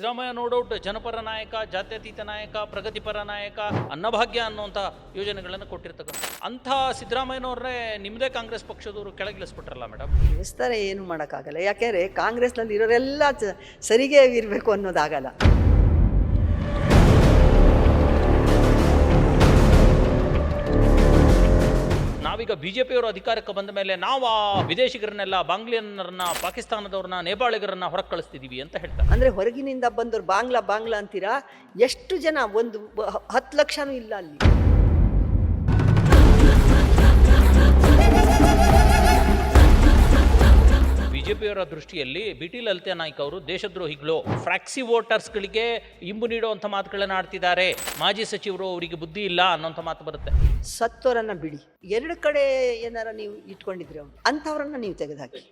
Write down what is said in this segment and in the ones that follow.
Siddaramaiah no doubt ಜನಪರ ನಾಯಕ, ಜಾತ್ಯತೀತ ನಾಯಕ, ಪ್ರಗತಿಪರ ನಾಯಕ, ಅನ್ನಭಾಗ್ಯ ಅನ್ನುವಂಥ ಯೋಜನೆಗಳನ್ನು ಕೊಟ್ಟಿರ್ತಕ್ಕಂಥ ಅಂಥ ಸಿದ್ದರಾಮಯ್ಯನವ್ರನ್ನೇ ನಿಮ್ಮದೇ ಕಾಂಗ್ರೆಸ್ ಪಕ್ಷದವರು ಕೆಳಗಿಳಿಸ್ಬಿಟ್ರಲ್ಲ ಮೇಡಮ್. ಇಳಿಸ್ತಾರೆ, ಏನು ಮಾಡೋಕ್ಕಾಗಲ್ಲ. ಯಾಕೆಂದರೆ ಕಾಂಗ್ರೆಸ್ನಲ್ಲಿ ಇರೋರೆಲ್ಲ ಸರಿಗೆ ಇರಬೇಕು ಅನ್ನೋದಾಗಲ್ಲ. ನಾವೀಗ ಬಿಜೆಪಿಯವರು ಅಧಿಕಾರಕ್ಕೆ ಬಂದ ಮೇಲೆ ನಾವು ಆ ವಿದೇಶಿಗರನ್ನೆಲ್ಲ, ಬಾಂಗ್ಲಿಯನ್ನರನ್ನ, ಪಾಕಿಸ್ತಾನದವ್ರನ್ನ, ನೇಪಾಳಿಗರನ್ನ ಹೊರಗೆ ಕಳಿಸ್ತಿದೀವಿ ಅಂತ ಹೇಳ್ತಾರೆ. ಅಂದರೆ ಹೊರಗಿನಿಂದ ಬಂದವರು ಬಾಂಗ್ಲಾ ಅಂತೀರಾ, ಎಷ್ಟು ಜನ, ಒಂದು 10 ಲಕ್ಷನೂ ಇಲ್ಲ ಅಲ್ಲಿ. ಬಿಜೆಪಿಯವರ ದೃಷ್ಟಿಯಲ್ಲಿ BT ಲಲಿತಾ ನಾಯ್ಕ ಅವರು ದೇಶದ್ರೋಹಿಗಳು, ಫ್ರಾಕ್ಸಿ ವೋಟರ್ಸ್ಗಳಿಗೆ ಇಂಬು ನೀಡುವಂಥ ಮಾತುಗಳನ್ನು ಆಡ್ತಿದ್ದಾರೆ, ಮಾಜಿ ಸಚಿವರು ಅವರಿಗೆ ಬುದ್ಧಿ ಇಲ್ಲ ಅನ್ನೋಂಥ ಮಾತು ಬರುತ್ತೆ. ಸತ್ತೋರನ್ನ ಬಿಡಿ, 2 ಕಡೆ ಏನಾರ ನೀವು ಇಟ್ಕೊಂಡಿದ್ರೆ ಅವ್ರು ಅಂಥವ್ರನ್ನ ನೀವು ತೆಗೆದುಹಾಕಿ.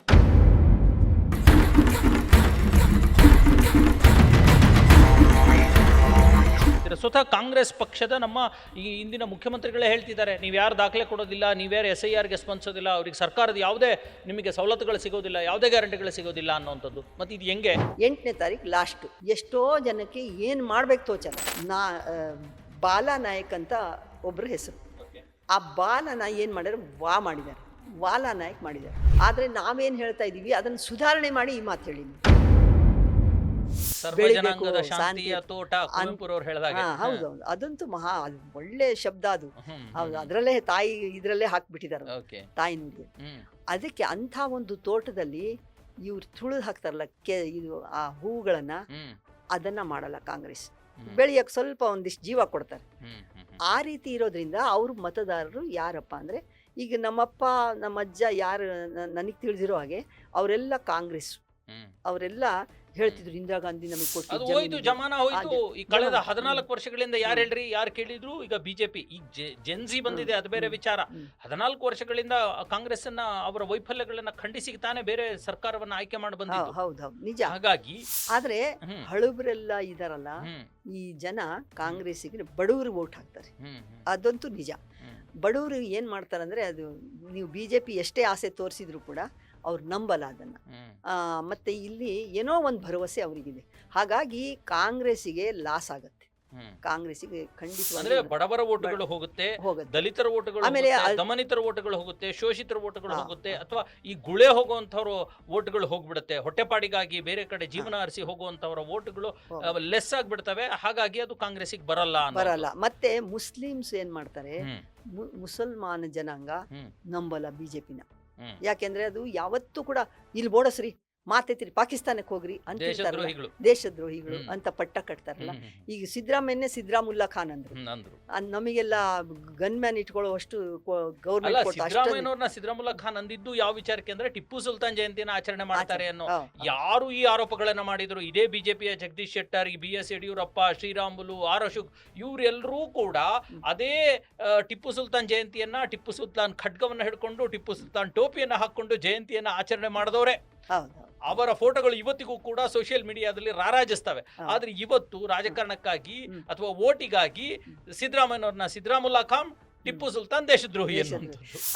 ಸ್ವತಃ ಕಾಂಗ್ರೆಸ್ ಪಕ್ಷದ ನಮ್ಮ ಈ ಇಂದಿನ ಮುಖ್ಯಮಂತ್ರಿಗಳೇ ಹೇಳ್ತಿದ್ದಾರೆ, ನೀವು ಯಾರು ದಾಖಲೆ ಕೊಡೋದಿಲ್ಲ, ನೀವ್ಯಾರು SIRಗೆ ಸ್ಪಂದಿಸೋದಿಲ್ಲ, ಅವ್ರಿಗೆ ಸರ್ಕಾರದ ಯಾವುದೇ ನಿಮಗೆ ಸವಲತ್ತುಗಳು ಸಿಗೋದಿಲ್ಲ, ಯಾವುದೇ ಗ್ಯಾರಂಟಿಗಳು ಸಿಗೋದಿಲ್ಲ ಅನ್ನೋಂಥದ್ದು. ಮತ್ತು ಇದು ಹೆಂಗೆ? 8ನೇ ತಾರೀಕು ಲಾಸ್ಟು. ಎಷ್ಟೋ ಜನಕ್ಕೆ ಏನು ಮಾಡ್ಬೇಕು ತೋಚಲ್ಲ. ಬಾಲಾ ನಾಯಕ್ ಅಂತ ಒಬ್ಬರ ಹೆಸರು. ಆ ಬಾಲನ ಏನು ಮಾಡಿದ್ರು, ಮಾಡಿದ್ದಾರೆ, ವಾಲಾ ನಾಯಕ್ ಮಾಡಿದ್ದಾರೆ. ಆದರೆ ನಾವೇನು ಹೇಳ್ತಾ ಇದ್ದೀವಿ, ಅದನ್ನು ಸುಧಾರಣೆ ಮಾಡಿ ಈ ಮಾತು ಹೇಳಿ. ಸರ್ವಜನಾಂಗದ ಶಾಂತಿಯ ತೋಟ ಕುವೆಂಪುರವರು ಹೇಳಿದಾಗ. ಹೌದೌದು, ಅದಂತೂ ಅದು ಒಳ್ಳೆ ಶಬ್ದ ಅದು. ಹೌದು, ಅದರಲ್ಲೇ ತಾಯಿ ಇದರಲ್ಲೇ ಹಾಕ್ಬಿಟ್ಟಿದ್ದಾರೆ ತಾಯಿ ನುಡಿ. ಅದಕ್ಕೆ ಅಂಥ ಒಂದು ತೋಟದಲ್ಲಿ ಇವ್ರು ತುಳಿದು ಹಾಕ್ತಾರಲ್ಲ ಇದು ಆ ಹೂವುಗಳನ್ನ, ಅದನ್ನ ಮಾಡಲ್ಲ ಕಾಂಗ್ರೆಸ್. ಬೆಳೆಯಕ್ಕೆ ಸ್ವಲ್ಪ ಒಂದಿಷ್ಟು ಜೀವ ಕೊಡ್ತಾರೆ. ಆ ರೀತಿ ಇರೋದ್ರಿಂದ ಅವ್ರ ಮತದಾರರು ಯಾರಪ್ಪ ಅಂದ್ರೆ, ಈಗ ನಮ್ಮಪ್ಪ ನಮ್ಮ ಅಜ್ಜ ಯಾರು ನನಗೆ ತಿಳಿದಿರೋ ಹಾಗೆ ಅವರೆಲ್ಲ ಕಾಂಗ್ರೆಸ್. ಅವರೆಲ್ಲ ಹೇಳ್ತಿದ್ರು, ಇಂದಿರಾ ಗಾಂಧಿ ನಮಗೆ ಕೊಟ್ಟು ಜಮಾನ ಹೋಯ್ತು. ಈ ಕಳೆದ 14 ವರ್ಷಗಳಿಂದ ಯಾರು ಹೇಳ್ರಿ, ಯಾರು ಕೇಳಿದ್ರು, ಈಗ ಬಿಜೆಪಿ ಈಗ ಜೆನ್ಸಿ ಬಂದಿದೆ, ಅದು ಬೇರೆ ವಿಚಾರ. 14 ವರ್ಷಗಳಿಂದ ಕಾಂಗ್ರೆಸ್ ಅನ್ನ ಅವರ ವೈಫಲ್ಯಗಳನ್ನ ಖಂಡಿಸಿ ತಾನೇ ಬೇರೆ ಸರ್ಕಾರವನ್ನ ಆಯ್ಕೆ ಮಾಡಿ ಬಂದಿದ್ದು. ಹೌದೌದು, ನಿಜ. ಹಾಗಾಗಿ ಆದ್ರೆ ಹಳುಬರೆಲ್ಲ ಇದಾರಲ್ಲ, ಈ ಜನ ಕಾಂಗ್ರೆಸ್ಸಿಗೆ ಬಡವರು ವೋಟ್ ಹಾಕ್ತಾರೆ, ಅದಂತೂ ನಿಜ. ಬಡವರು ಏನ್ ಮಾಡ್ತಾರಂದ್ರೆ, ಅದು ನೀವು ಬಿಜೆಪಿ ಎಷ್ಟೇ ಆಸೆ ತೋರಿಸಿದ್ರು ಕೂಡ ಅವ್ರು ನಂಬಲ್ಲ ಅದನ್ನ. ಮತ್ತೆ ಇಲ್ಲಿ ಏನೋ ಒಂದು ಭರವಸೆ ಅವರಿಗಿದೆ. ಹಾಗಾಗಿ ಕಾಂಗ್ರೆಸ್ಸಿಗೆ ಲಾಸ್ ಆಗತ್ತೆ. ಕಾಂಗ್ರೆಸ್ಸಿಗೆ ಖಂಡಿತವಾಗಿ ಬಡವರ ಓಟುಗಳು ಹೋಗುತ್ತೆ, ದಲಿತರ ಓಟುಗಳು, ಆಮೇಲೆ ದಮನಿತರ ಓಟುಗಳು ಹೋಗುತ್ತೆ, ಶೋಷಿತರ ಓಟುಗಳು ಹೋಗುತ್ತೆ, ಅಥವಾ ಈ ಗುಳೆ ಹೋಗುವಂತವ್ರ ಓಟುಗಳು ಹೋಗ್ಬಿಡುತ್ತೆ. ಹೊಟ್ಟೆಪಾಡಿಗಾಗಿ ಬೇರೆ ಕಡೆ ಜೀವನ ಅರಸಿ ಹೋಗುವಂತವರ ಓಟುಗಳು ಲೆಸ್ ಆಗ್ಬಿಡ್ತವೆ. ಹಾಗಾಗಿ ಅದು ಕಾಂಗ್ರೆಸ್ಸಿಗೆ ಬರಲ್ಲ. ಮತ್ತೆ ಮುಸ್ಲಿಮ್ಸ್ ಏನ್ ಮಾಡ್ತಾರೆ, ಮುಸಲ್ಮಾನ ಜನಾಂಗ ನಂಬಲ್ಲ ಬಿಜೆಪಿನ. ಯಾಕೆಂದ್ರೆ ಅದು ಯಾವತ್ತೂ ಕೂಡ ಇಲ್ಲಿ ಬೋಡಸ್ರಿ ಮಾತೈತಿರಿ, ಪಾಕಿಸ್ತಾನಕ್ಕೆ ಹೋಗ್ರಿ ಅಂತ ದೇಶದ್ರೋಹಿಗಳು ಅಂತ ಪಟ್ಟ ಕಟ್ತಾರಲ್ಲ. ಈಗ ಸಿದ್ದರಾಮುಲ್ಲಾ ಖಾನ್ ಅಂದ್ರು, ನಮಗೆಲ್ಲ ಗನ್ ಮ್ಯಾನ್ ಇಟ್ಕೊಳ್ಳೋ ಅಷ್ಟು ಗೌರ್ಮೆಂಟ್. ಸಿದ್ದರಾಮುಲ್ಲಾ ಖಾನ್ ಅಂದಿದ್ದು ಯಾವ ವಿಚಾರಕ್ಕೆ ಅಂದ್ರೆ, ಟಿಪ್ಪು ಸುಲ್ತಾನ್ ಜಯಂತಿನ ಆಚರಣೆ ಮಾಡ್ತಾರೆ ಅನ್ನೋ ಯಾರು ಈ ಆರೋಪಗಳನ್ನ ಮಾಡಿದ್ರು, ಇದೇ ಬಿಜೆಪಿಯ ಜಗದೀಶ್ ಶೆಟ್ಟರ್, BS ಯಡಿಯೂರಪ್ಪ, ಶ್ರೀರಾಮುಲು, ಆರ್ ಅಶೋಕ್, ಇವರೆಲ್ಲರೂ ಕೂಡ ಅದೇ ಟಿಪ್ಪು ಸುಲ್ತಾನ್ ಜಯಂತಿಯನ್ನ, ಟಿಪ್ಪು ಸುಲ್ತಾನ್ ಖಡ್ಗವನ್ನ ಹಿಡ್ಕೊಂಡು, ಟಿಪ್ಪು ಸುಲ್ತಾನ್ ಟೋಪಿಯನ್ನ ಹಾಕೊಂಡು ಜಯಂತಿಯನ್ನ ಆಚರಣೆ ಮಾಡಿದವರೇ. ಅವರ ಫೋಟೋಗಳು ಇವತ್ತಿಗೂ ಕೂಡ ಸೋಷಿಯಲ್ ಮೀಡಿಯಾದಲ್ಲಿ ರಾರಾಜಿಸ್ತವೆ. ಆದ್ರೆ ಇವತ್ತು ರಾಜಕಾರಣಕ್ಕಾಗಿ ಅಥವಾ ವೋಟಿಗಾಗಿ ಸಿದ್ದರಾಮಯ್ಯನವ್ರನ್ನ ಸಿದ್ದರಾಮುಲ್ಲಾ ಖಾನ್, ಟಿಪ್ಪು ಸುಲ್ತಾನ್ ದೇಶದ್ರೋಹಿ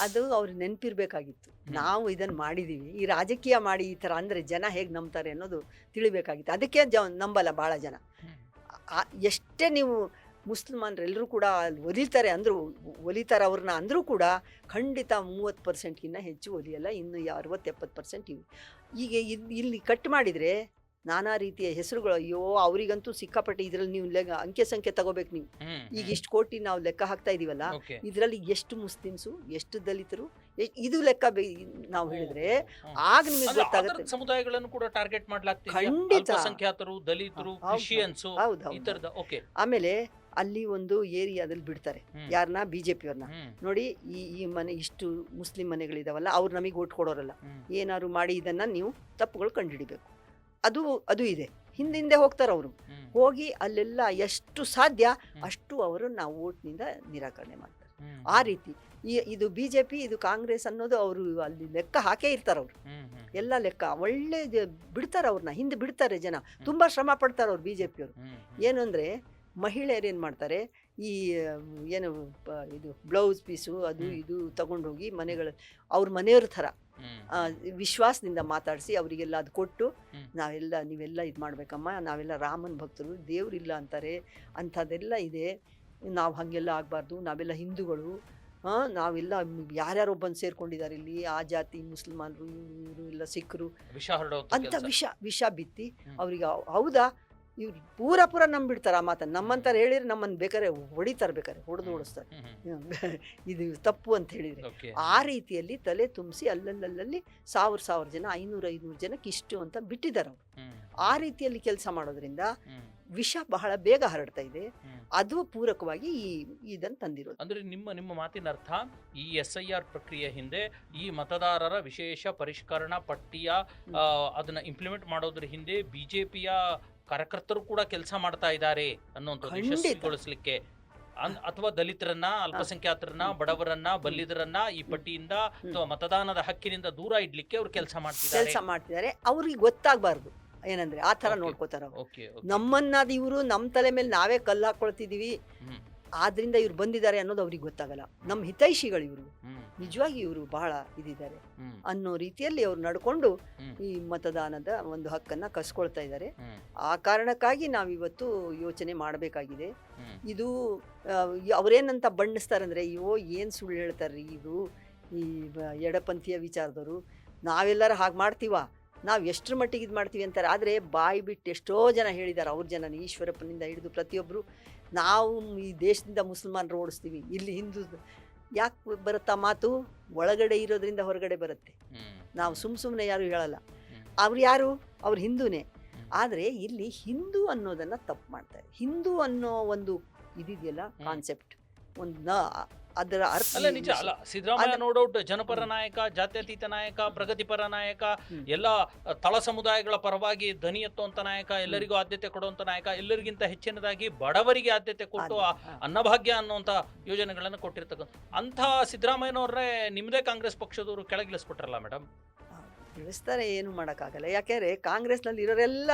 ಅದು ಅವ್ರು ನೆನಪಿರ್ಬೇಕಾಗಿತ್ತು. ನಾವು ಇದನ್ನ ಮಾಡಿದೀವಿ, ಈ ರಾಜಕೀಯ ಮಾಡಿ ಈ ತರ ಅಂದ್ರೆ ಜನ ಹೇಗ್ ನಂಬ್ತಾರೆ ಅನ್ನೋದು ತಿಳಿಬೇಕಾಗಿತ್ತು. ಅದಕ್ಕೆ ನಂಬಲ್ಲ ಬಹಳ ಜನ. ಎಷ್ಟೇ ನೀವು ಮುಸಲ್ಮಾನರೆಲ್ಲರೂ ಕೂಡ ಒಲಿತಾರೆ ಅಂದ್ರು, ಒಲಿತಾರೆ ಅವ್ರನ್ನ ಅಂದರೂ ಕೂಡ ಖಂಡಿತ 30%ಗಿನ್ನ ಹೆಚ್ಚು ಒಲಿಯಲ್ಲ. ಇನ್ನು 60-70% ಇವು. ಈಗ ಇಲ್ಲಿ ಕಟ್ ಮಾಡಿದರೆ ನಾನಾ ರೀತಿಯ ಹೆಸರುಗಳು. ಅಯ್ಯೋ, ಅವರಿಗಂತೂ ಸಿಕ್ಕಾಪಟ್ಟೆ. ಇದರಲ್ಲಿ ನೀವು ಅಂಕೆ ಸಂಖ್ಯೆ ತಗೋಬೇಕು ನೀವು. ಈಗ ಇಷ್ಟು ಕೋಟಿ ನಾವು ಲೆಕ್ಕ ಹಾಕ್ತಾ ಇದೀವಲ್ಲ, ಇದರಲ್ಲಿ ಎಷ್ಟು ಮುಸ್ಲಿಮ್ಸು, ಎಷ್ಟು ದಲಿತರು, ಇದು ಲೆಕ್ಕ ನಾವು ಹೇಳಿದ್ರೆ ಆಗ ನಿಮಗೆ ಗೊತ್ತಾಗುತ್ತೆ. ಸಮುದಾಯಗಳನ್ನು ಕೂಡ ಟಾರ್ಗೆಟ್ ಮಾಡ್ಲಾಗ್ತದೆ, ಖಂಡಿತ. ಸಂಖ್ಯಾತರು, ದಲಿತರು, ಕ್ರಿಶ್ಚಿಯನ್ಸ್. ಆಮೇಲೆ ಅಲ್ಲಿ ಒಂದು ಏರಿಯಾದಲ್ಲಿ ಬಿಡ್ತಾರೆ ಯಾರನ್ನ, ಬಿಜೆಪಿಯವ್ರನ್ನ. ನೋಡಿ, ಈ ಮನೆ ಇಷ್ಟು ಮುಸ್ಲಿಂ ಮನೆಗಳಿದಾವಲ್ಲ, ಅವ್ರು ನಮಗೆ ಓಟ್ ಕೊಡೋರಲ್ಲ, ಏನಾದ್ರು ಮಾಡಿ ಇದನ್ನ ನೀವು ತಪ್ಪುಗಳು ಕಂಡುಹಿಡಿಬೇಕು. ಅದು ಇದೆ. ಹಿಂದೆ ಹೋಗ್ತಾರೆ ಅವರು. ಹೋಗಿ ಅಲ್ಲೆಲ್ಲ ಎಷ್ಟು ಸಾಧ್ಯ ಅಷ್ಟು ಅವರು ನಾವು ಓಟ್ನಿಂದ ನಿರಾಕರಣೆ ಮಾಡ್ತಾರೆ. ಆ ರೀತಿ ಇದು ಬಿಜೆಪಿ, ಇದು ಕಾಂಗ್ರೆಸ್ ಅನ್ನೋದು ಅವರು ಅಲ್ಲಿ ಲೆಕ್ಕ ಹಾಕೇ ಇರ್ತಾರೆ. ಅವರು ಎಲ್ಲ ಲೆಕ್ಕ ಒಳ್ಳೆ ಬಿಡ್ತಾರೆ, ಅವ್ರನ್ನ ಹಿಂದೆ ಬಿಡ್ತಾರೆ. ಜನ ತುಂಬಾ ಶ್ರಮ ಪಡ್ತಾರೆ ಅವ್ರು ಬಿಜೆಪಿಯವರು. ಏನು ಅಂದ್ರೆ, ಮಹಿಳೆಯರು ಏನು ಮಾಡ್ತಾರೆ, ಈ ಏನು ಇದು ಬ್ಲೌಸ್ ಪೀಸು ಅದು ಇದು ತಗೊಂಡೋಗಿ ಅವ್ರ ಮನೆಯವ್ರ ಥರ ವಿಶ್ವಾಸದಿಂದ ಮಾತಾಡಿಸಿ ಅವರಿಗೆಲ್ಲ ಅದು ಕೊಟ್ಟು ನೀವೆಲ್ಲ ಇದು ಮಾಡ್ಬೇಕಮ್ಮ, ನಾವೆಲ್ಲ ರಾಮನ ಭಕ್ತರು, ದೇವ್ರಿಲ್ಲ ಅಂತಾರೆ, ಅಂಥದ್ದೆಲ್ಲ ಇದೆ, ನಾವು ಹಾಗೆಲ್ಲ ಆಗಬಾರ್ದು, ನಾವೆಲ್ಲ ಹಿಂದೂಗಳು, ನಾವೆಲ್ಲ ಯಾರ್ಯಾರೋ ಬಂದು ಸೇರ್ಕೊಂಡಿದ್ದಾರೆ ಇಲ್ಲಿ, ಆ ಜಾತಿ ಮುಸಲ್ಮಾನರು ಇವರು ಎಲ್ಲ ಸಿಖ್ರು ಅಂತ ವಿಷ ಬಿತ್ತಿ ಅವ್ರಿಗೆ ಹೌದಾ ಇವ್ರು ಪೂರ ನಂಬಿಡ್ತಾರೆ ಆ ಮಾತನ್ನು. ನಮ್ಮಂತಾರೆ ಹೇಳಿದ್ರೆ ನಮ್ಮನ್ನು ಬೇಕಾದ್ರೆ ಹೊಡಿತಾರೆ, ಬೇಕಾರೆ ಹೊಡೆದು ಓಡಿಸ್ತಾರೆ, ಇದು ತಪ್ಪು ಅಂತ ಹೇಳಿದ್ರೆ. ಆ ರೀತಿಯಲ್ಲಿ ತಲೆ ತುಂಬಿಸಿ ಅಲ್ಲಲ್ಲಿ ಸಾವಿರ ಜನ 500 ಜನಕ್ಕೆ ಇಷ್ಟು ಅಂತ ಬಿಟ್ಟಿದ್ದಾರೆ ಅವರು. ಆ ರೀತಿಯಲ್ಲಿ ಕೆಲಸ ಮಾಡೋದ್ರಿಂದ ವಿಷ ಬಹಳ ಬೇಗ ಹರಡ್ತಾ ಇದೆ. ಅದು ಪೂರಕವಾಗಿ ಇದನ್ನು ತಂದಿರೋದು. ಅಂದ್ರೆ ನಿಮ್ಮ ಮಾತಿನ ಅರ್ಥ, ಈ SIR ಪ್ರಕ್ರಿಯೆ ಹಿಂದೆ ಈ ಮತದಾರರ ವಿಶೇಷ ಪರಿಷ್ಕರಣಾ ಪಟ್ಟಿಯ ಅದನ್ನ ಇಂಪ್ಲಿಮೆಂಟ್ ಮಾಡೋದ್ರ ಹಿಂದೆ ಬಿಜೆಪಿಯ ಕಾರ್ಯಕರ್ತರು ಕೂಡ ಕೆಲಸ ಮಾಡ್ತಾ ಇದ್ದಾರೆ ಅನ್ನುವಂಥದ್ದು ಯಶಸ್ವಿಗೊಳಿಸಲಿಕ್ಕೆ, ಅಥವಾ ದಲಿತರನ್ನ, ಅಲ್ಪಸಂಖ್ಯಾತರನ್ನ, ಬಡವರನ್ನ, ಬಲ್ಲಿದರನ್ನ ಈ ಪಟ್ಟಿಯಿಂದ ಅಥವಾ ಮತದಾನದ ಹಕ್ಕಿನಿಂದ ದೂರ ಇಡ್ಲಿಕ್ಕೆ ಅವ್ರು ಕೆಲಸ ಮಾಡ್ತಿದ್ದಾರೆ. ಅವ್ರಿಗೆ ಗೊತ್ತಾಗಬಾರ್ದು ಏನಂದ್ರೆ ಆ ತರ ನೋಡ್ಕೋತಾರ. ನಮ್ಮನ್ನಾದ ಇವರು ನಮ್ಮ ತಲೆ ಮೇಲೆ ನಾವೇ ಕಲ್ಲು ಹಾಕೊಳ್ತಿದೀವಿ, ಆದ್ರಿಂದ ಇವ್ರು ಬಂದಿದ್ದಾರೆ ಅನ್ನೋದು ಅವ್ರಿಗೆ ಗೊತ್ತಾಗಲ್ಲ. ನಮ್ಮ ಹಿತೈಷಿಗಳು ಇವರು, ನಿಜವಾಗಿ ಇವರು ಬಹಳ ಇದಿದ್ದಾರೆ ಅನ್ನೋ ರೀತಿಯಲ್ಲಿ ಅವ್ರು ನಡ್ಕೊಂಡು ಈ ಮತದಾನದ ಒಂದು ಹಕ್ಕನ್ನ ಕಸ್ಕೊಳ್ತಾ ಇದ್ದಾರೆ. ಆ ಕಾರಣಕ್ಕಾಗಿ ನಾವಿವತ್ತು ಯೋಚನೆ ಮಾಡಬೇಕಾಗಿದೆ. ಇದು ಅವ್ರೇನಂತ ಬಣ್ಣಿಸ್ತಾರೆ ಅಂದ್ರೆ, ಅಯ್ಯೋ ಏನ್ ಸುಳ್ಳು ಹೇಳ್ತಾರ್ರಿ ಇವರು ಈ ಎಡಪಂಥೀಯ ವಿಚಾರದವರು, ನಾವೆಲ್ಲರೂ ಹಾಗೆ ಮಾಡ್ತೀವ, ನಾವು ಎಷ್ಟರ ಮಟ್ಟಿಗೆ ಇದು ಮಾಡ್ತೀವಿ ಅಂತಾರೆ. ಆದರೆ ಬಾಯಿ ಬಿಟ್ಟು ಎಷ್ಟೋ ಜನ ಹೇಳಿದ್ದಾರೆ, ಅವ್ರ ಜನ ಈಶ್ವರಪ್ಪನಿಂದ ಹಿಡಿದು ಪ್ರತಿಯೊಬ್ಬರು, ನಾವು ಈ ದೇಶದಿಂದ ಮುಸಲ್ಮಾನರು ಓಡಿಸ್ತೀವಿ, ಇಲ್ಲಿ ಹಿಂದೂ. ಯಾಕೆ ಬರುತ್ತಾ ಮಾತು? ಒಳಗಡೆ ಇರೋದ್ರಿಂದ ಹೊರಗಡೆ ಬರುತ್ತೆ. ನಾವು ಸುಮ್ಮನೆ ಯಾರು ಹೇಳಲ್ಲ. ಅವ್ರು ಯಾರು? ಅವ್ರು ಹಿಂದೂನೇ. ಆದರೆ ಇಲ್ಲಿ ಹಿಂದೂ ಅನ್ನೋದನ್ನು ತಪ್ಪು ಮಾಡ್ತಾರೆ. ಹಿಂದೂ ಅನ್ನೋ ಒಂದು ಇದಿದೆಯಲ್ಲ ಕಾನ್ಸೆಪ್ಟ್, ಅದರ ಅರ್ಥ ನಿಜ ಅಲ್ಲ. ಸಿದ್ದರಾಮಯ್ಯ ನೋ ಡೌಟ್ ಜನಪರ ನಾಯಕ, ಜಾತ್ಯತೀತ ನಾಯಕ, ಪ್ರಗತಿಪರ ನಾಯಕ, ಎಲ್ಲ ತಳ ಸಮುದಾಯಗಳ ಪರವಾಗಿ ಧ್ವನಿ ಎತ್ತುವಂತ ನಾಯಕ, ಎಲ್ಲರಿಗೂ ಆದ್ಯತೆ ಕೊಡುವಂತ ನಾಯಕ, ಎಲ್ಲರಿಗಿಂತ ಹೆಚ್ಚಿನದಾಗಿ ಬಡವರಿಗೆ ಆದ್ಯತೆ ಕೊಟ್ಟು ಅನ್ನಭಾಗ್ಯ ಅನ್ನುವಂತ ಯೋಜನೆಗಳನ್ನು ಕೊಟ್ಟಿರ್ತಕ್ಕಂಥ ಅಂಥ ಸಿದ್ದರಾಮಯ್ಯನವ್ರೇ ನಿಮ್ಮದೇ ಕಾಂಗ್ರೆಸ್ ಪಕ್ಷದವರು ಕೆಳಗಿಳಿಸ್ಬಿಟ್ರಲ್ಲ ಮೇಡಮ್. ಇಳಿಸ್ತಾರೆ, ಏನು ಮಾಡೋಕ್ಕಾಗಲ್ಲ. ಯಾಕೆಂದರೆ ಕಾಂಗ್ರೆಸ್ನಲ್ಲಿ ಇರೋರೆಲ್ಲ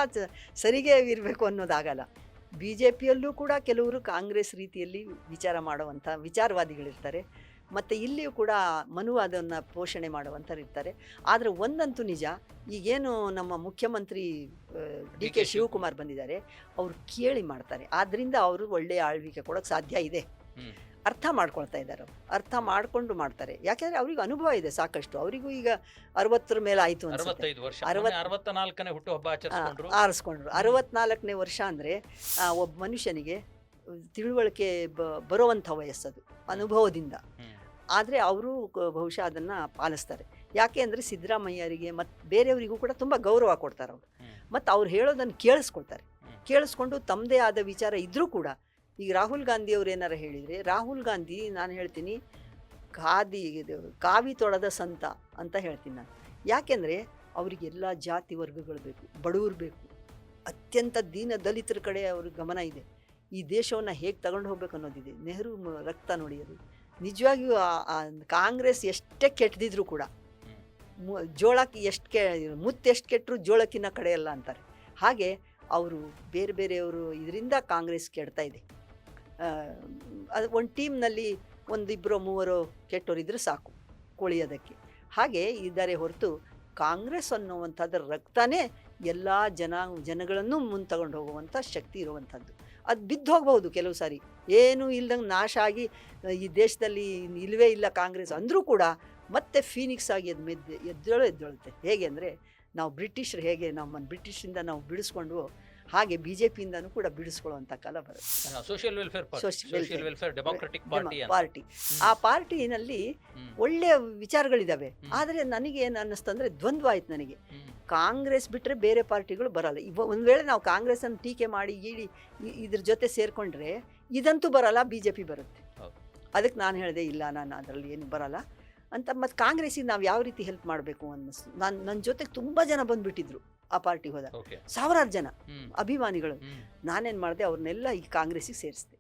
ಸರಿಗೆ ಇರಬೇಕು ಅನ್ನೋದಾಗಲ್ಲ. BJPಯಲ್ಲೂ ಕೂಡ ಕೆಲವರು ಕಾಂಗ್ರೆಸ್ ರೀತಿಯಲ್ಲಿ ವಿಚಾರ ಮಾಡುವಂಥ ವಿಚಾರವಾದಿಗಳಿರ್ತಾರೆ, ಮತ್ತು ಇಲ್ಲಿಯೂ ಕೂಡ ಮನುವಾದವನ್ನು ಪೋಷಣೆ ಮಾಡುವಂಥವ್ರು ಇರ್ತಾರೆ. ಆದರೆ ಒಂದಂತೂ ನಿಜ, ಈಗೇನು ನಮ್ಮ ಮುಖ್ಯಮಂತ್ರಿ DK ಶಿವಕುಮಾರ್ ಬಂದಿದ್ದಾರೆ, ಅವರು ಕೇಳಿ ಮಾಡ್ತಾರೆ. ಆದ್ದರಿಂದ ಅವರು ಒಳ್ಳೆಯ ಆಳ್ವಿಕೆ ಕೊಡೋಕ್ಕೆ ಸಾಧ್ಯ ಇದೆ. ಅರ್ಥ ಮಾಡ್ಕೊಳ್ತಾ ಇದ್ದಾರೆ, ಅರ್ಥ ಮಾಡಿಕೊಂಡು ಮಾಡ್ತಾರೆ. ಯಾಕೆಂದರೆ ಅವ್ರಿಗೆ ಅನುಭವ ಇದೆ ಸಾಕಷ್ಟು. ಅವರಿಗೂ ಈಗ 60 ಮೇಲೆ ಆಯಿತು, 64ನೇ ಹುಟ್ಟುಹಬ್ಬ ಆರಿಸ್ಕೊಂಡ್ರು. 64ನೇ ವರ್ಷ ಅಂದರೆ ಒಬ್ಬ ಮನುಷ್ಯನಿಗೆ ತಿಳುವಳಿಕೆ ಬರುವಂಥ ವಯಸ್ಸದು, ಅನುಭವದಿಂದ. ಆದರೆ ಅವರು ಬಹುಶಃ ಅದನ್ನು ಪಾಲಿಸ್ತಾರೆ. ಯಾಕೆ ಅಂದರೆ ಸಿದ್ದರಾಮಯ್ಯರಿಗೆ ಮತ್ತು ಬೇರೆಯವರಿಗೂ ಕೂಡ ತುಂಬ ಗೌರವ ಕೊಡ್ತಾರೆ ಅವರು. ಮತ್ತು ಅವ್ರು ಹೇಳೋದನ್ನು ಕೇಳಿಸ್ಕೊಳ್ತಾರೆ. ಕೇಳಿಸ್ಕೊಂಡು ತಮ್ಮದೇ ಆದ ವಿಚಾರ ಇದ್ದರೂ ಕೂಡ, ಈಗ ರಾಹುಲ್ ಗಾಂಧಿ ಅವ್ರು ಏನಾರು ಹೇಳಿದರೆ, ರಾಹುಲ್ ಗಾಂಧಿ ನಾನು ಹೇಳ್ತೀನಿ ಕಾವಿ ತೊಡದ ಸಂತ ಅಂತ ಹೇಳ್ತೀನಿ ನಾನು. ಯಾಕೆಂದರೆ ಅವರಿಗೆಲ್ಲ ಜಾತಿ ವರ್ಗಗಳು ಬೇಕು, ಬಡವರು ಬೇಕು, ಅತ್ಯಂತ ದೀನ ದಲಿತರ ಕಡೆ ಅವ್ರಿಗೆ ಗಮನ ಇದೆ. ಈ ದೇಶವನ್ನು ಹೇಗೆ ತಗೊಂಡು ಹೋಗ್ಬೇಕು ಅನ್ನೋದಿದೆ. ನೆಹರು ರಕ್ತ ನೋಡಿ, ಅದು ನಿಜವಾಗಿಯೂ ಕಾಂಗ್ರೆಸ್ ಎಷ್ಟೇ ಕೆಟ್ಟದಿದ್ರು ಕೂಡ ಜೋಳಕ್ಕೆ ಮುತ್ತೆಷ್ಟು ಕೆಟ್ಟರು ಜೋಳಕ್ಕಿನ್ನ ಕಡೆ ಅಲ್ಲ ಅಂತಾರೆ. ಹಾಗೆ ಅವರು ಬೇರೆಯವರು ಇದರಿಂದ ಕಾಂಗ್ರೆಸ್ ಕೆಡ್ತಾ ಇದೆ. ಅದು ಒಂದು ಟೀಮ್ನಲ್ಲಿ 1-2-3 ಕೆಟ್ಟವರಿದ್ದರೆ ಸಾಕು ಕೊಳಿಯೋದಕ್ಕೆ. ಹಾಗೆ ಇದ್ದಾರೆ ಹೊರತು ಕಾಂಗ್ರೆಸ್ ಅನ್ನುವಂಥದ್ರ ರಕ್ತನೇ ಎಲ್ಲ ಜನಗಳನ್ನು ಮುಂದೆ ತಗೊಂಡು ಹೋಗುವಂಥ ಶಕ್ತಿ ಇರುವಂಥದ್ದು. ಅದು ಬಿದ್ದು ಹೋಗ್ಬೋದು ಕೆಲವು ಸಾರಿ, ಏನೂ ಇಲ್ದಂಗೆ ನಾಶ ಆಗಿ ಈ ದೇಶದಲ್ಲಿ ಇಲ್ಲವೇ ಇಲ್ಲ ಕಾಂಗ್ರೆಸ್ ಅಂದರೂ ಕೂಡ ಮತ್ತೆ ಫೀನಿಕ್ಸ್ ಆಗಿ ಎದ್ದೇಳುತ್ತೆ. ಹೇಗೆ ಅಂದರೆ, ನಾವು ಬ್ರಿಟಿಷರು ಹೇಗೆ ನಮ್ಮನ್ನು ಬ್ರಿಟಿಷರಿಂದ ನಾವು ಬಿಡಿಸ್ಕೊಂಡು, ಹಾಗೆ BJPಯಿಂದನೂ ಕೂಡ ಬಿಡಿಸ್ಕೊಳ್ಳುವಂಥ ಕಾಲ ಬರುತ್ತೆ. Social welfare democratic party. ಆ ಪಾರ್ಟಿನಲ್ಲಿ ಒಳ್ಳೆಯ ವಿಚಾರಗಳಿದ್ದಾವೆ. ಆದರೆ ನನಗೆ ಏನು ಅನ್ನಿಸ್ತಂದ್ರೆ, ದ್ವಂದ್ವ ಆಯ್ತು ನನಗೆ. ಕಾಂಗ್ರೆಸ್ ಬಿಟ್ಟರೆ ಬೇರೆ ಪಾರ್ಟಿಗಳು ಬರಲ್ಲ. ಒಂದು ವೇಳೆ ನಾವು ಕಾಂಗ್ರೆಸ್ಸನ್ನು ಟೀಕೆ ಮಾಡಿ ಇದ್ರ ಜೊತೆ ಸೇರಿಕೊಂಡ್ರೆ ಇದಂತೂ ಬರಲ್ಲ, BJP ಬರುತ್ತೆ. ಅದಕ್ಕೆ ನಾನು ಹೇಳಿದೆ, ಇಲ್ಲ ನಾನು ಅದರಲ್ಲಿ ಏನು ಬರಲ್ಲ ಅಂತ. ಮತ್ತು ಕಾಂಗ್ರೆಸ್ಸಿಗೆ ನಾವು ಯಾವ ರೀತಿ ಹೆಲ್ಪ್ ಮಾಡಬೇಕು ಅನ್ನಿಸ್ತು. ನನ್ನ ಜೊತೆಗೆ ತುಂಬ ಜನ ಬಂದುಬಿಟ್ಟಿದ್ರು ಆ ಪಾರ್ಟಿ ಹೋದ, ಸಾವಿರಾರು ಜನ ಅಭಿಮಾನಿಗಳು. ನಾನೇನು ಮಾಡಿದೆ, ಅವ್ರನ್ನೆಲ್ಲ ಈ ಕಾಂಗ್ರೆಸ್ಸಿಗೆ ಸೇರಿಸಿದೆ.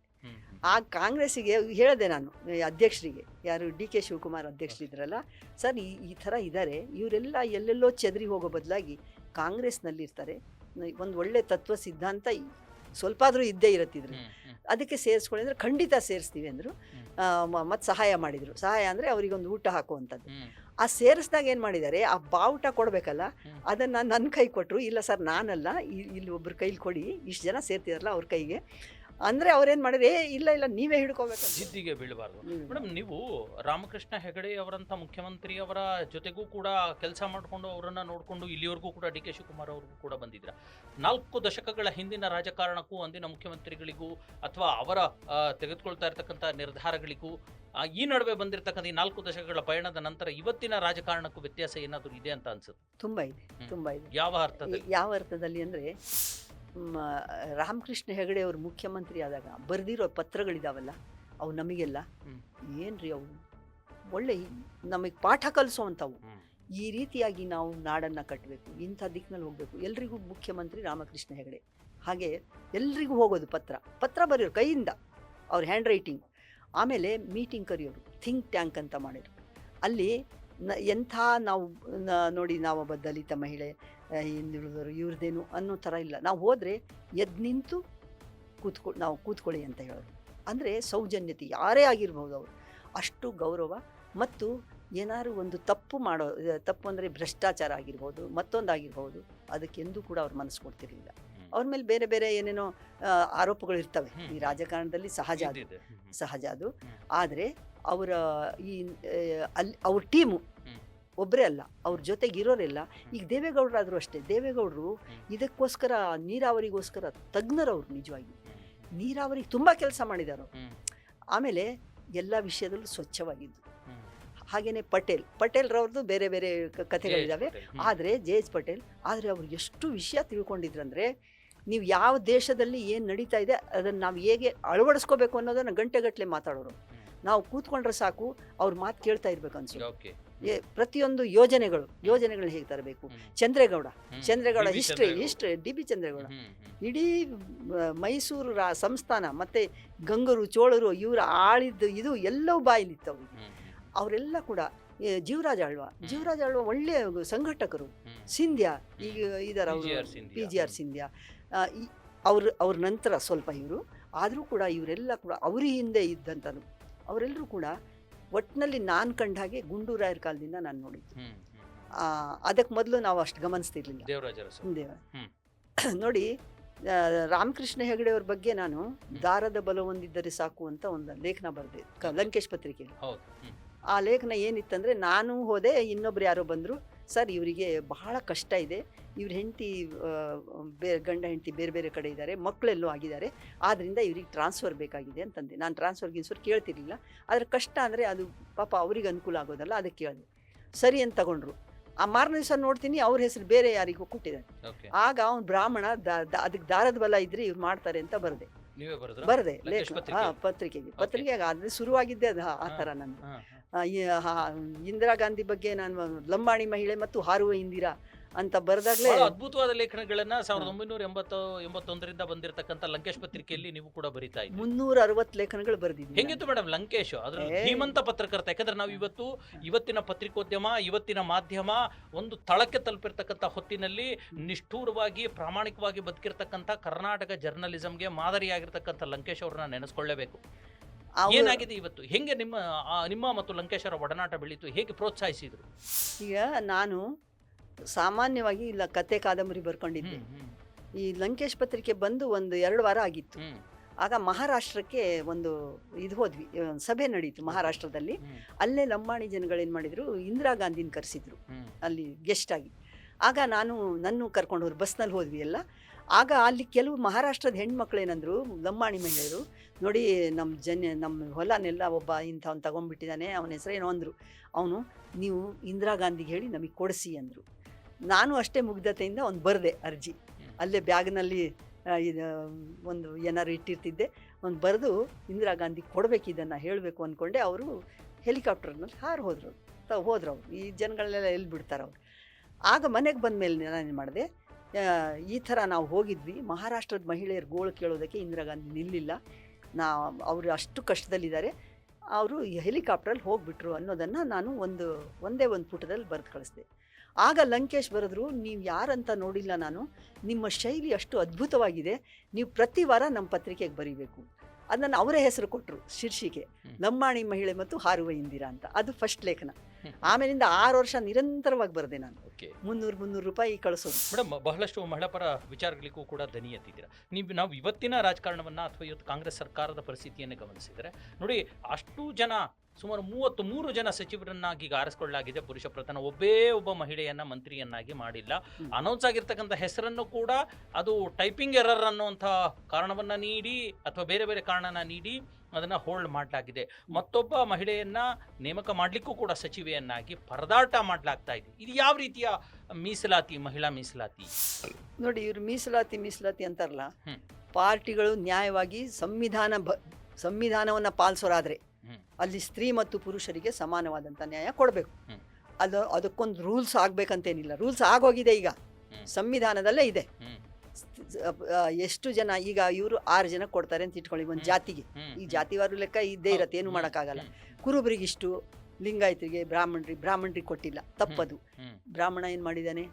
ಆ ಕಾಂಗ್ರೆಸ್ಸಿಗೆ ಹೇಳಿದೆ ನಾನು ಅಧ್ಯಕ್ಷರಿಗೆ, ಯಾರು DK ಶಿವಕುಮಾರ್ ಅಧ್ಯಕ್ಷರಿದ್ರಲ್ಲ, ಸರ್ ಈ ಥರ ಇದ್ದಾರೆ, ಇವರೆಲ್ಲ ಎಲ್ಲೆಲ್ಲೋ ಚೆದರಿ ಹೋಗೋ ಬದಲಾಗಿ ಕಾಂಗ್ರೆಸ್ನಲ್ಲಿರ್ತಾರೆ, ಒಂದು ಒಳ್ಳೆ ತತ್ವ ಸಿದ್ಧಾಂತ ಸ್ವಲ್ಪ ಆದರೂ ಇದ್ದೇ ಇರತ್ತಿದ್ರು. ಅದಕ್ಕೆ ಸೇರಿಸ್ಕೊಳ್ಳಿ ಅಂದರೆ ಖಂಡಿತ ಸೇರಿಸ್ತೀವಿ ಅಂದರು. ಮತ್ತು ಸಹಾಯ ಮಾಡಿದರು. ಸಹಾಯ ಅಂದರೆ ಅವರಿಗೊಂದು ಊಟ ಹಾಕುವಂಥದ್ದು. ಆ ಸೇರಿಸಿದಾಗ ಏನು ಮಾಡಿದ್ದಾರೆ, ಆ ಬಾವುಟ ಕೊಡಬೇಕಲ್ಲ, ಅದನ್ನು ನನ್ನ ಕೈ ಕೊಟ್ಟರು. ಇಲ್ಲ ಸರ್ ನಾನಲ್ಲ, ಇಲ್ಲಿ ಒಬ್ಬರು ಕೈಲಿ ಕೊಡಿ, ಇಷ್ಟು ಜನ ಸೇರ್ತಿದಾರಲ್ಲ ಅವ್ರ ಕೈಗೆ ಅಂದರೆ ಅವ್ರೇನು ಮಾಡಿದ್ರೆ, ಇಲ್ಲ ಇಲ್ಲ ನೀವೇ ಹಿಡ್ಕೋಬೇಕು, ಜಿದ್ದಿಗೆ ಬೀಳಬಾರ್ದು. ಮೇಡಮ್, ನೀವು ರಾಮಕೃಷ್ಣ ಹೆಗಡೆ ಅವರಂಥ ಮುಖ್ಯಮಂತ್ರಿಯವರ ಜೊತೆಗೂ ಕೂಡ ಕೆಲಸ ಮಾಡಿಕೊಂಡು ಅವರನ್ನು ನೋಡಿಕೊಂಡು ಇಲ್ಲಿವರೆಗೂ ಕೂಡ ಡಿ ಕೆ ಶಿವಕುಮಾರ್ ಅವ್ರಿಗೂ ಕೂಡ ಬಂದಿದ್ರ. 4 ದಶಕಗಳ ಹಿಂದಿನ ರಾಜಕಾರಣಕ್ಕೂ ಅಂದಿನ ಮುಖ್ಯಮಂತ್ರಿಗಳಿಗೂ ಅಥವಾ ಅವರ ತೆಗೆದುಕೊಳ್ತಾ ಇರ್ತಕ್ಕಂಥ ನಿರ್ಧಾರಗಳಿಗೂ ಈ ನಡುವೆ ಬಂದಿರತಕ್ಕಂಥ ಈ 4 ದಶಕಗಳ ಪಯಣದ ನಂತರ ಇವತ್ತಿನ ರಾಜಕಾರಣಕ್ಕೂ ವ್ಯತ್ಯಾಸ ಏನಾದರೂ ಇದೆ ಅಂತ ಅನ್ಸುತ್ತೆ? ತುಂಬ ಇದೆ, ತುಂಬ ಇದೆ. ಯಾವ ಅರ್ಥದಲ್ಲಿ ಅಂದರೆ ರಾಮಕೃಷ್ಣ ಹೆಗಡೆ ಅವರು ಮುಖ್ಯಮಂತ್ರಿ ಆದಾಗ ಬರೆದಿರೋ ಪತ್ರಗಳಿದಾವಲ್ಲ, ಅವು ನಮಗೆಲ್ಲ ಏನ್ರಿ ಅವು ಒಳ್ಳೆ ನಮಗೆ ಪಾಠ ಕಲಿಸೋವಂಥವು. ಈ ರೀತಿಯಾಗಿ ನಾವು ನಾಡನ್ನು ಕಟ್ಟಬೇಕು, ಇಂಥ ದಿಕ್ಕಿನಲ್ಲಿ ಹೋಗಬೇಕು. ಎಲ್ರಿಗೂ ಮುಖ್ಯಮಂತ್ರಿ ರಾಮಕೃಷ್ಣ ಹೆಗಡೆ. ಹಾಗೆ ಎಲ್ರಿಗೂ ಹೋಗೋದು ಪತ್ರ ಬರೆಯೋರು ಕೈಯಿಂದ, ಅವ್ರ ಹ್ಯಾಂಡ್ ರೈಟಿಂಗ್. ಆಮೇಲೆ ಮೀಟಿಂಗ್ ಕರೆಯೋರು, ಥಿಂಕ್ ಟ್ಯಾಂಕ್ ಅಂತ ಮಾಡಿದ್ರು. ಅಲ್ಲಿ ಎಂಥ ನಾವು ನೋಡಿ, ನಾವೊಬ್ಬ ದಲಿತ ಮಹಿಳೆ, ಹಿಂದುಳಿದವರು, ಇವ್ರದ್ದೇನು ಅನ್ನೋ ಥರ ಇಲ್ಲ. ನಾವು ಹೋದರೆ ಎದ್ದು ನಿಂತು ನಾವು ಕೂತ್ಕೊಳ್ಳಿ ಅಂತ ಹೇಳೋರು. ಅಂದರೆ ಸೌಜನ್ಯತೆ, ಯಾರೇ ಆಗಿರ್ಬೋದು ಅವರು ಅಷ್ಟು ಗೌರವ. ಮತ್ತು ಏನಾದ್ರು ಒಂದು ತಪ್ಪು ಅಂದರೆ ಭ್ರಷ್ಟಾಚಾರ ಆಗಿರ್ಬೋದು, ಮತ್ತೊಂದಾಗಿರ್ಬೋದು, ಅದಕ್ಕೆಂದೂ ಕೂಡ ಅವ್ರು ಮನಸ್ಸು ಕೊಡ್ತಿರಲಿಲ್ಲ. ಅವ್ರ ಮೇಲೆ ಬೇರೆ ಬೇರೆ ಏನೇನೋ ಆರೋಪಗಳು ಇರ್ತವೆ, ಈ ರಾಜಕಾರಣದಲ್ಲಿ ಸಹಜ ಅದು. ಆದರೆ ಅವರ ಅವ್ರ ಟೀಮು ಒಬ್ಬರೇ ಅಲ್ಲ, ಅವ್ರ ಜೊತೆಗೆ ಇರೋರೆಲ್ಲ. ಈಗ ದೇವೇಗೌಡರಾದರೂ ಅಷ್ಟೇ, ದೇವೇಗೌಡರು ಇದಕ್ಕೋಸ್ಕರ ನೀರಾವರಿಗೋಸ್ಕರ ತಜ್ಞರವ್ರು. ನಿಜವಾಗಿ ನೀರಾವರಿಗೆ ತುಂಬ ಕೆಲಸ ಮಾಡಿದಾರು. ಆಮೇಲೆ ಎಲ್ಲ ವಿಷಯದಲ್ಲೂ ಸ್ವಚ್ಛವಾಗಿದ್ದು. ಹಾಗೆಯೇ ಪಟೇಲ್ರವ್ರದ್ದು ಬೇರೆ ಬೇರೆ ಕಥೆಗಳಿದ್ದಾವೆ. ಆದರೆ JH ಪಟೇಲ್, ಆದರೆ ಅವ್ರು ಎಷ್ಟು ವಿಷಯ ತಿಳ್ಕೊಂಡಿದ್ರಂದರೆ, ನೀವು ಯಾವ ದೇಶದಲ್ಲಿ ಏನು ನಡೀತಾ ಇದೆ ಅದನ್ನು ನಾವು ಹೇಗೆ ಅಳವಡಿಸ್ಕೋಬೇಕು ಅನ್ನೋದನ್ನು ಗಂಟೆಗಟ್ಟಲೆ ಮಾತಾಡೋರು. ನಾವು ಕೂತ್ಕೊಂಡ್ರೆ ಸಾಕು, ಅವ್ರ ಮಾತು ಕೇಳ್ತಾ ಇರ್ಬೇಕು ಅನ್ಸುತ್ತೆ. ಪ್ರತಿಯೊಂದು ಯೋಜನೆಗಳನ್ನ ಹೇಗೆ ತರಬೇಕು. ಚಂದ್ರೇಗೌಡ ಹಿಸ್ಟ್ರಿ DB ಚಂದ್ರೇಗೌಡ ಇಡೀ ಮೈಸೂರು ಸಂಸ್ಥಾನ ಮತ್ತು ಗಂಗರು, ಚೋಳರು ಇವರು ಆಳಿದ್ದು ಇದು ಎಲ್ಲವೂ ಬಾಯಿಲಿತ್ತು ಅವ್ರಿಗೆ. ಅವರೆಲ್ಲ ಕೂಡ ಜೀವರಾಜ ಆಳ್ವ ಒಳ್ಳೆಯ ಸಂಘಟಕರು. ಸಿಂಧ್ಯಾ ಈಗ ಇದಾರೆ, PGR ಸಿಂಧ್ಯಾ. ಅವ್ರ ನಂತರ ಸ್ವಲ್ಪ ಇವರು, ಆದರೂ ಕೂಡ ಇವರೆಲ್ಲ ಕೂಡ ಅವ್ರ ಹಿಂದೆ ಇದ್ದಂಥದ್ದು. ಅವರೆಲ್ಲರೂ ಕೂಡ ಒಟ್ಟಿನಲ್ಲಿ ನಾನು ಕಂಡ ಹಾಗೆ ಗುಂಡೂರಾಯರ ಕಾಲದಿಂದ ನಾನು ನೋಡಿದ್ದು. ಅದಕ್ಕೆ ಮೊದಲು ನಾವು ಅಷ್ಟು ಗಮನಿಸ್ತಿರ್ಲಿಲ್ಲ. ನೋಡಿ, ರಾಮಕೃಷ್ಣ ಹೆಗಡೆ ಅವ್ರ ಬಗ್ಗೆ ನಾನು ದಾರದ ಬಲ ಹೊಂದಿದ್ದರೆ ಸಾಕು ಅಂತ ಒಂದು ಲೇಖನ ಬರೆದೆ ಲಂಕೇಶ್ ಪತ್ರಿಕೆಯಲ್ಲಿ. ಆ ಲೇಖನ ಏನಿತ್ತಂದರೆ, ನಾನು ಹೋದೆ, ಇನ್ನೊಬ್ರು ಯಾರೋ ಬಂದರು, ಸರ್ ಇವರಿಗೆ ಬಹಳ ಕಷ್ಟ ಇದೆ, ಇವ್ರ ಹೆಂಡತಿ ಗಂಡ ಹೆಂಡತಿ ಬೇರೆ ಬೇರೆ ಕಡೆ ಇದ್ದಾರೆ, ಮಕ್ಕಳೆಲ್ಲೂ ಆಗಿದ್ದಾರೆ, ಆದ್ದರಿಂದ ಇವ್ರಿಗೆ ಟ್ರಾನ್ಸ್ಫರ್ ಬೇಕಾಗಿದೆ ಅಂತಂದೆ. ನಾನು ಟ್ರಾನ್ಸ್ಫರ್ ಕೇಳ್ತಿರ್ಲಿಲ್ಲ, ಆದರೆ ಕಷ್ಟ ಅಂದರೆ ಅದು ಪಾಪ ಅವ್ರಿಗೆ ಅನುಕೂಲ ಆಗೋದಲ್ಲ, ಅದಕ್ಕೆ ಕೇಳಿದೆ. ಸರಿ ಅಂತ ತಗೊಂಡ್ರು. ಆ ಮಾರನೇ ದಿವಸ ನೋಡ್ತೀನಿ ಅವ್ರ ಹೆಸರು ಬೇರೆ ಯಾರಿಗೂ ಕೊಟ್ಟಿದ್ದಾರೆ. ಆಗ ಅವ್ನು ಬ್ರಾಹ್ಮಣ, ಅದಕ್ಕೆ ದಾರದ ಬಲ ಇದ್ರೆ ಇವ್ರು ಮಾಡ್ತಾರೆ ಅಂತ ಬರದೆ ಪತ್ರಿಕೆಗೆ ಆದರೆ ಶುರುವಾಗಿದ್ದೆ ಅದು ಆ ಥರ. ನಾನು ಇಂದಿರಾ ಗಾಂಧಿ ಬಗ್ಗೆ ನಾನು ಲಂಬಾಣಿ ಮಹಿಳೆ ಮತ್ತು ಹಾರುವ ಇಂದಿರಾ ಅಂತ ಬರೆದಾಗಲೇ ಅದ್ಭುತವಾದ ಲೇಖನಗಳನ್ನ 1981ರಿಂದ ಬಂದಿರತಕ್ಕಂಥ ಲಂಕೇಶ್ ಪತ್ರಿಕೆಯಲ್ಲಿ ನೀವು ಕೂಡ ಬರೀತಾ ಇದ್ದೀರಿ. 360 ಲೇಖನಗಳು ಬರೆದಿದ್ದೀನಿ. ಹೆಂಗಿತ್ತು ಮೇಡಮ್ ಲಂಕೇಶ್? ಅದ್ರ ಧೀಮಂತ ಪತ್ರಕರ್ತ. ಯಾಕಂದ್ರೆ ನಾವು ಇವತ್ತಿನ ಪತ್ರಿಕೋದ್ಯಮ, ಇವತ್ತಿನ ಮಾಧ್ಯಮ ಒಂದು ತಳಕ್ಕೆ ತಲುಪಿರ್ತಕ್ಕಂಥ ಹೊತ್ತಿನಲ್ಲಿ ನಿಷ್ಠೂರವಾಗಿ ಪ್ರಾಮಾಣಿಕವಾಗಿ ಬದುಕಿರ್ತಕ್ಕಂಥ ಕರ್ನಾಟಕ ಜರ್ನಲಿಸಂಗೆ ಮಾದರಿಯಾಗಿರ್ತಕ್ಕಂಥ ಲಂಕೇಶ್ ಅವ್ರನ್ನ ನೆನೆಸ್ಕೊಳ್ಳೇಬೇಕು. ಏನಾಗಿದೆ ಇವತ್ತು? ಹೆಂಗೆ ನಿಮ್ಮ ಮತ್ತು ಲಂಕೇಶ್ ಅವರ ಒಡನಾಟ ಬೆಳೀತು? ಹೇಗೆ ಪ್ರೋತ್ಸಾಹಿಸಿದ್ರು? ಈಗ ನಾನು ಸಾಮಾನ್ಯವಾಗಿ ಇಲ್ಲ ಕತೆ ಕಾದಂಬರಿ ಬರ್ಕೊಂಡಿದ್ದೆ. ಈ ಲಂಕೇಶ್ ಪತ್ರಿಕೆ ಬಂದು 1-2 ವಾರ ಆಗಿತ್ತು. ಆಗ ಮಹಾರಾಷ್ಟ್ರಕ್ಕೆ ಒಂದು ಹೋದ್ವಿ, ಸಭೆ ನಡೀತು ಮಹಾರಾಷ್ಟ್ರದಲ್ಲಿ. ಅಲ್ಲೇ ಲಂಬಾಣಿ ಜನಗಳೇನು ಮಾಡಿದ್ರು, ಇಂದಿರಾ ಗಾಂಧಿನ ಕರೆಸಿದ್ರು ಅಲ್ಲಿ ಗೆಸ್ಟ್ ಆಗಿ. ಆಗ ನನ್ನ ಕರ್ಕೊಂಡು ಹೋದ್ರು, ಬಸ್ನಲ್ಲಿ ಹೋದ್ವಿ ಎಲ್ಲ. ಆಗ ಅಲ್ಲಿ ಕೆಲವು ಮಹಾರಾಷ್ಟ್ರದ ಹೆಣ್ಮಕ್ಳು ಏನಂದ್ರು, ಲಂಬಾಣಿ ಮಹಿಳೆಯರು, ನೋಡಿ ನಮ್ಮ ಹೊಲನೆಲ್ಲ ಒಬ್ಬ ಇಂಥವ್ನು ತಗೊಂಡ್ಬಿಟ್ಟಿದ್ದಾನೆ, ಅವನ ಹೆಸರೇನೋ ಅಂದರು. ಅವನು ನೀವು ಇಂದಿರಾ ಗಾಂಧಿಗೆ ಹೇಳಿ ನಮಗೆ ಕೊಡಿಸಿ ಅಂದರು. ನಾನು ಅಷ್ಟೇ ಮುಗ್ಧತೆಯಿಂದ ಒಂದು ಬರೆದೆ ಅರ್ಜಿ. ಅಲ್ಲೇ ಬ್ಯಾಗ್ನಲ್ಲಿ ಒಂದು ಏನಾರು ಇಟ್ಟಿರ್ತಿದ್ದೆ, ಒಂದು ಬರೆದು ಇಂದಿರಾ ಗಾಂಧಿ ಕೊಡಬೇಕು, ಇದನ್ನು ಹೇಳಬೇಕು ಅಂದ್ಕೊಂಡೆ. ಅವರು ಹೆಲಿಕಾಪ್ಟರ್ನಲ್ಲಿ ಹೋದ್ರು ಅವರು. ಈ ಜನಗಳೆಲ್ಲ ಎಲ್ಲಿ ಬಿಡ್ತಾರೆ ಅವರು. ಆಗ ಮನೆಗೆ ಬಂದ ಮೇಲೆ ನಾನೇನು ಮಾಡಿದೆ, ಈ ಥರ ನಾವು ಹೋಗಿದ್ವಿ, ಮಹಾರಾಷ್ಟ್ರದ ಮಹಿಳೆಯರು ಗೋಳು ಕೇಳೋದಕ್ಕೆ ಇಂದಿರಾ ಗಾಂಧಿ ನಿಲ್ಲಿಲ್ಲ, ಅವರು ಅಷ್ಟು ಕಷ್ಟದಲ್ಲಿದ್ದಾರೆ, ಅವರು ಹೆಲಿಕಾಪ್ಟ್ರಲ್ಲಿ ಹೋಗ್ಬಿಟ್ರು ಅನ್ನೋದನ್ನು ನಾನು ಒಂದೇ ಒಂದು ಪುಟದಲ್ಲಿ ಬರೆದು ಕಳಿಸ್ದೆ. ಆಗ ಲಂಕೇಶ್ ಬರೆದ್ರು, ನೀವು ಯಾರಂತ ನೋಡಿಲ್ಲ ನಾನು, ನಿಮ್ಮ ಶೈಲಿ ಅಷ್ಟು ಅದ್ಭುತವಾಗಿದೆ, ನೀವು ಪ್ರತಿ ವಾರ ನಮ್ಮ ಪತ್ರಿಕೆಗೆ ಬರೀಬೇಕು. ಅದನ್ನು ಅವರೇ ಹೆಸರು ಕೊಟ್ಟರು ಶೀರ್ಷಿಕೆ, ಲಂಬಾಣಿ ಮಹಿಳೆ ಮತ್ತು ಹಾರುವ ಇಂದಿರಾ ಅಂತ. ಅದು ಫಸ್ಟ್ ಲೇಖನ. ಆಮೇಲಿಂದ 6 ವರ್ಷ ನಿರಂತರವಾಗಿ ಬರೆದೆ ನಾನು. 300 ರೂಪಾಯಿ ಕಳಿಸೋದು. ಮೇಡಮ್, ಬಹಳಷ್ಟು ಮಹಿಳಾ ಪರ ವಿಚಾರಗಳಿಗೂ ಕೂಡ ದನಿ ಎತ್ತಿದ್ದೀರಾ. ನಾವು ಇವತ್ತಿನ ರಾಜಕಾರಣವನ್ನು ಅಥವಾ ಇವತ್ತು ಕಾಂಗ್ರೆಸ್ ಸರ್ಕಾರದ ಪರಿಸ್ಥಿತಿಯನ್ನೇ ಗಮನಿಸಿದರೆ ನೋಡಿ, ಅಷ್ಟು ಜನ, ಸುಮಾರು 33 ಜನ ಸಚಿವರನ್ನಾಗಿ ಈಗ ಆರಿಸಿಕೊಳ್ಳಲಾಗಿದೆ ಪುರುಷ ಪ್ರಧಾನ. ಒಬ್ಬ ಮಹಿಳೆಯನ್ನ ಮಂತ್ರಿಯನ್ನಾಗಿ ಮಾಡಿಲ್ಲ. ಅನೌನ್ಸ್ ಆಗಿರ್ತಕ್ಕಂಥ ಹೆಸರನ್ನು ಕೂಡ ಅದು ಟೈಪಿಂಗ್ ಎರರ್ ಅನ್ನುವಂಥ ಕಾರಣವನ್ನ ನೀಡಿ ಅಥವಾ ಬೇರೆ ಬೇರೆ ಕಾರಣನ ನೀಡಿ ಅದನ್ನ ಹೋಲ್ಡ್ ಮಾಡಲಾಗಿದೆ. ಮತ್ತೊಬ್ಬ ಮಹಿಳೆಯನ್ನ ನೇಮಕ ಮಾಡಲಿಕ್ಕೂ ಕೂಡ ಸಚಿವೆಯನ್ನಾಗಿ ಪರದಾಟ ಮಾಡಲಾಗ್ತಾ ಇದೆ. ಇದು ಯಾವ ರೀತಿಯ ಮೀಸಲಾತಿ, ಮಹಿಳಾ ಮೀಸಲಾತಿ? ನೋಡಿ, ಇವರು ಮೀಸಲಾತಿ ಅಂತಾರಲ್ಲ, ಪಾರ್ಟಿಗಳು ನ್ಯಾಯವಾಗಿ ಸಂವಿಧಾನವನ್ನ ಪಾಲಿಸೋರಾದ್ರೆ ಅಲ್ಲಿ ಸ್ತ್ರೀ ಮತ್ತು ಪುರುಷರಿಗೆ ಸಮಾನವಾದಂಥ ನ್ಯಾಯ ಕೊಡಬೇಕು. ಅದಕ್ಕೊಂದು ರೂಲ್ಸ್ ಆಗ್ಬೇಕಂತೇನಿಲ್ಲ. ರೂಲ್ಸ್ ಆಗೋಗಿದೆ, ಈಗ ಸಂವಿಧಾನದಲ್ಲೇ ಇದೆ. ಎಷ್ಟು ಜನ ಈಗ ಇವರು 6 ಜನ ಕೊಡ್ತಾರೆ ಅಂತ ಇಟ್ಕೊಳ್ಳಿ ಒಂದು ಜಾತಿಗೆ. ಈ ಜಾತಿವಾರು ಲೆಕ್ಕ ಇದ್ದೇ ಇರತ್ತೆ, ಏನು ಮಾಡೋಕ್ಕಾಗಲ್ಲ. ಕುರುಬರಿಗಿಷ್ಟು, ಲಿಂಗಾಯತರಿಗೆ, ಬ್ರಾಹ್ಮಣರಿಗೆ ಕೊಟ್ಟಿಲ್ಲ, ತಪ್ಪದು. ಬ್ರಾಹ್ಮಣ ಏನು ಮಾಡಿದ್ದಾನೆ,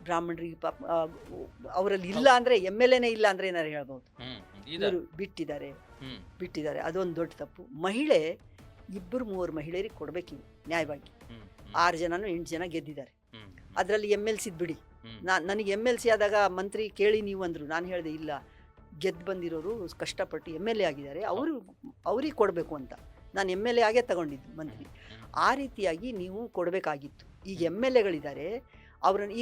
ಬ್ರಾಹ್ಮಣರಿಗೆ ಅವರಲ್ಲಿ ಇಲ್ಲ ಅಂದರೆ MLA ಇಲ್ಲ ಅಂದರೆ ಏನಾರು ಹೇಳ್ಬೋದು. ಇವರು ಬಿಟ್ಟಿದ್ದಾರೆ, ಅದೊಂದು ದೊಡ್ಡ ತಪ್ಪು. ಮಹಿಳೆ 2-3 ಮಹಿಳೆಯರಿಗೆ ಕೊಡ್ಬೇಕು ಇವು ನ್ಯಾಯವಾಗಿ. 6 ಜನನೂ 8 ಜನ ಗೆದ್ದಿದ್ದಾರೆ. ಅದರಲ್ಲಿ MLC ಬಿಡಿ, ನನಗೆ MLC ಆದಾಗ ಮಂತ್ರಿ ಕೇಳಿ ನೀವು ಅಂದರು. ನಾನು ಹೇಳಿದೆ ಇಲ್ಲ, ಗೆದ್ದು ಬಂದಿರೋರು ಕಷ್ಟಪಟ್ಟು MLA ಆಗಿದ್ದಾರೆ, ಅವ್ರಿಗೆ ಕೊಡಬೇಕು ಅಂತ. ನಾನು MLA ಆಗೇ ತಗೊಂಡಿದ್ದು ಮಂತ್ರಿ. ಆ ರೀತಿಯಾಗಿ ನೀವು ಕೊಡಬೇಕಾಗಿತ್ತು. ಈಗ MLAಗಳಿದ್ದಾರೆ, ಅವ್ರನ್ನ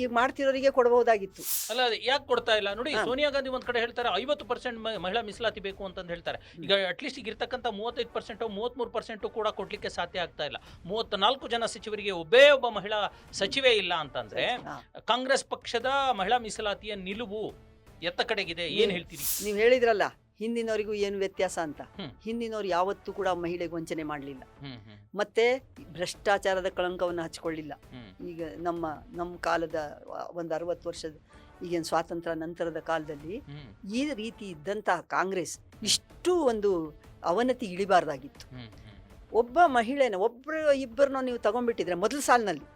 ಈಗ ಮಾಡ್ತಿರೋರಿಗೆ ಕೊಡಬಹುದಾಗಿತ್ತು. ಅಲ್ಲ, ಯಾಕೆ ಕೊಡ್ತಾ ಇಲ್ಲ ನೋಡಿ? ಸೋನಿಯಾ ಗಾಂಧಿ ಒಂದ್ ಕಡೆ ಹೇಳ್ತಾರೆ 50% ಮಹಿಳಾ ಮೀಸಲಾತಿ ಬೇಕು ಅಂತಂದು ಹೇಳ್ತಾರೆ. ಈಗ ಅಟ್ಲೀಸ್ಟ್ ಈಗ ಇರ್ತಕ್ಕಂಥ 35%, 33% ಕೂಡ ಕೊಡ್ಲಿಕ್ಕೆ ಸಾಧ್ಯ ಆಗ್ತಾ ಇಲ್ಲ. 34 ಜನ ಸಚಿವರಿಗೆ ಒಬ್ಬ ಮಹಿಳಾ ಸಚಿವೆ ಇಲ್ಲ ಅಂತಂದ್ರೆ ಕಾಂಗ್ರೆಸ್ ಪಕ್ಷದ ಮಹಿಳಾ ಮೀಸಲಾತಿಯ ನಿಲುವು ಎತ್ತ ಕಡೆಗಿದೆ, ಏನ್ ಹೇಳ್ತೀರಿ? ನೀವು ಹೇಳಿದ್ರಲ್ಲ ಹಿಂದಿನವರಿಗೂ ಏನು ವ್ಯತ್ಯಾಸ ಅಂತ. ಹಿಂದಿನವ್ರು ಯಾವತ್ತೂ ಕೂಡ ಮಹಿಳೆಗೆ ವಂಚನೆ ಮಾಡಲಿಲ್ಲ, ಮತ್ತೆ ಭ್ರಷ್ಟಾಚಾರದ ಕಳಂಕವನ್ನು ಹಚ್ಕೊಳ್ಳಿಲ್ಲ. ಈಗ ನಮ್ಮ ಕಾಲದ ಒಂದು 60 ವರ್ಷದ ಈಗೇನು ಸ್ವಾತಂತ್ರ್ಯ ನಂತರದ ಕಾಲದಲ್ಲಿ ಈ ರೀತಿ ಇದ್ದಂತಹ ಕಾಂಗ್ರೆಸ್ ಇಷ್ಟು ಒಂದು ಅವನತಿ ಇಳಿಬಾರ್ದಾಗಿತ್ತು. ಒಬ್ಬ ಮಹಿಳೆನ ಇಬ್ಬರನ್ನ ನೀವು ತಗೊಂಡ್ಬಿಟ್ಟಿದ್ರೆ ಮೊದಲ ಸಾಲಿನಲ್ಲಿ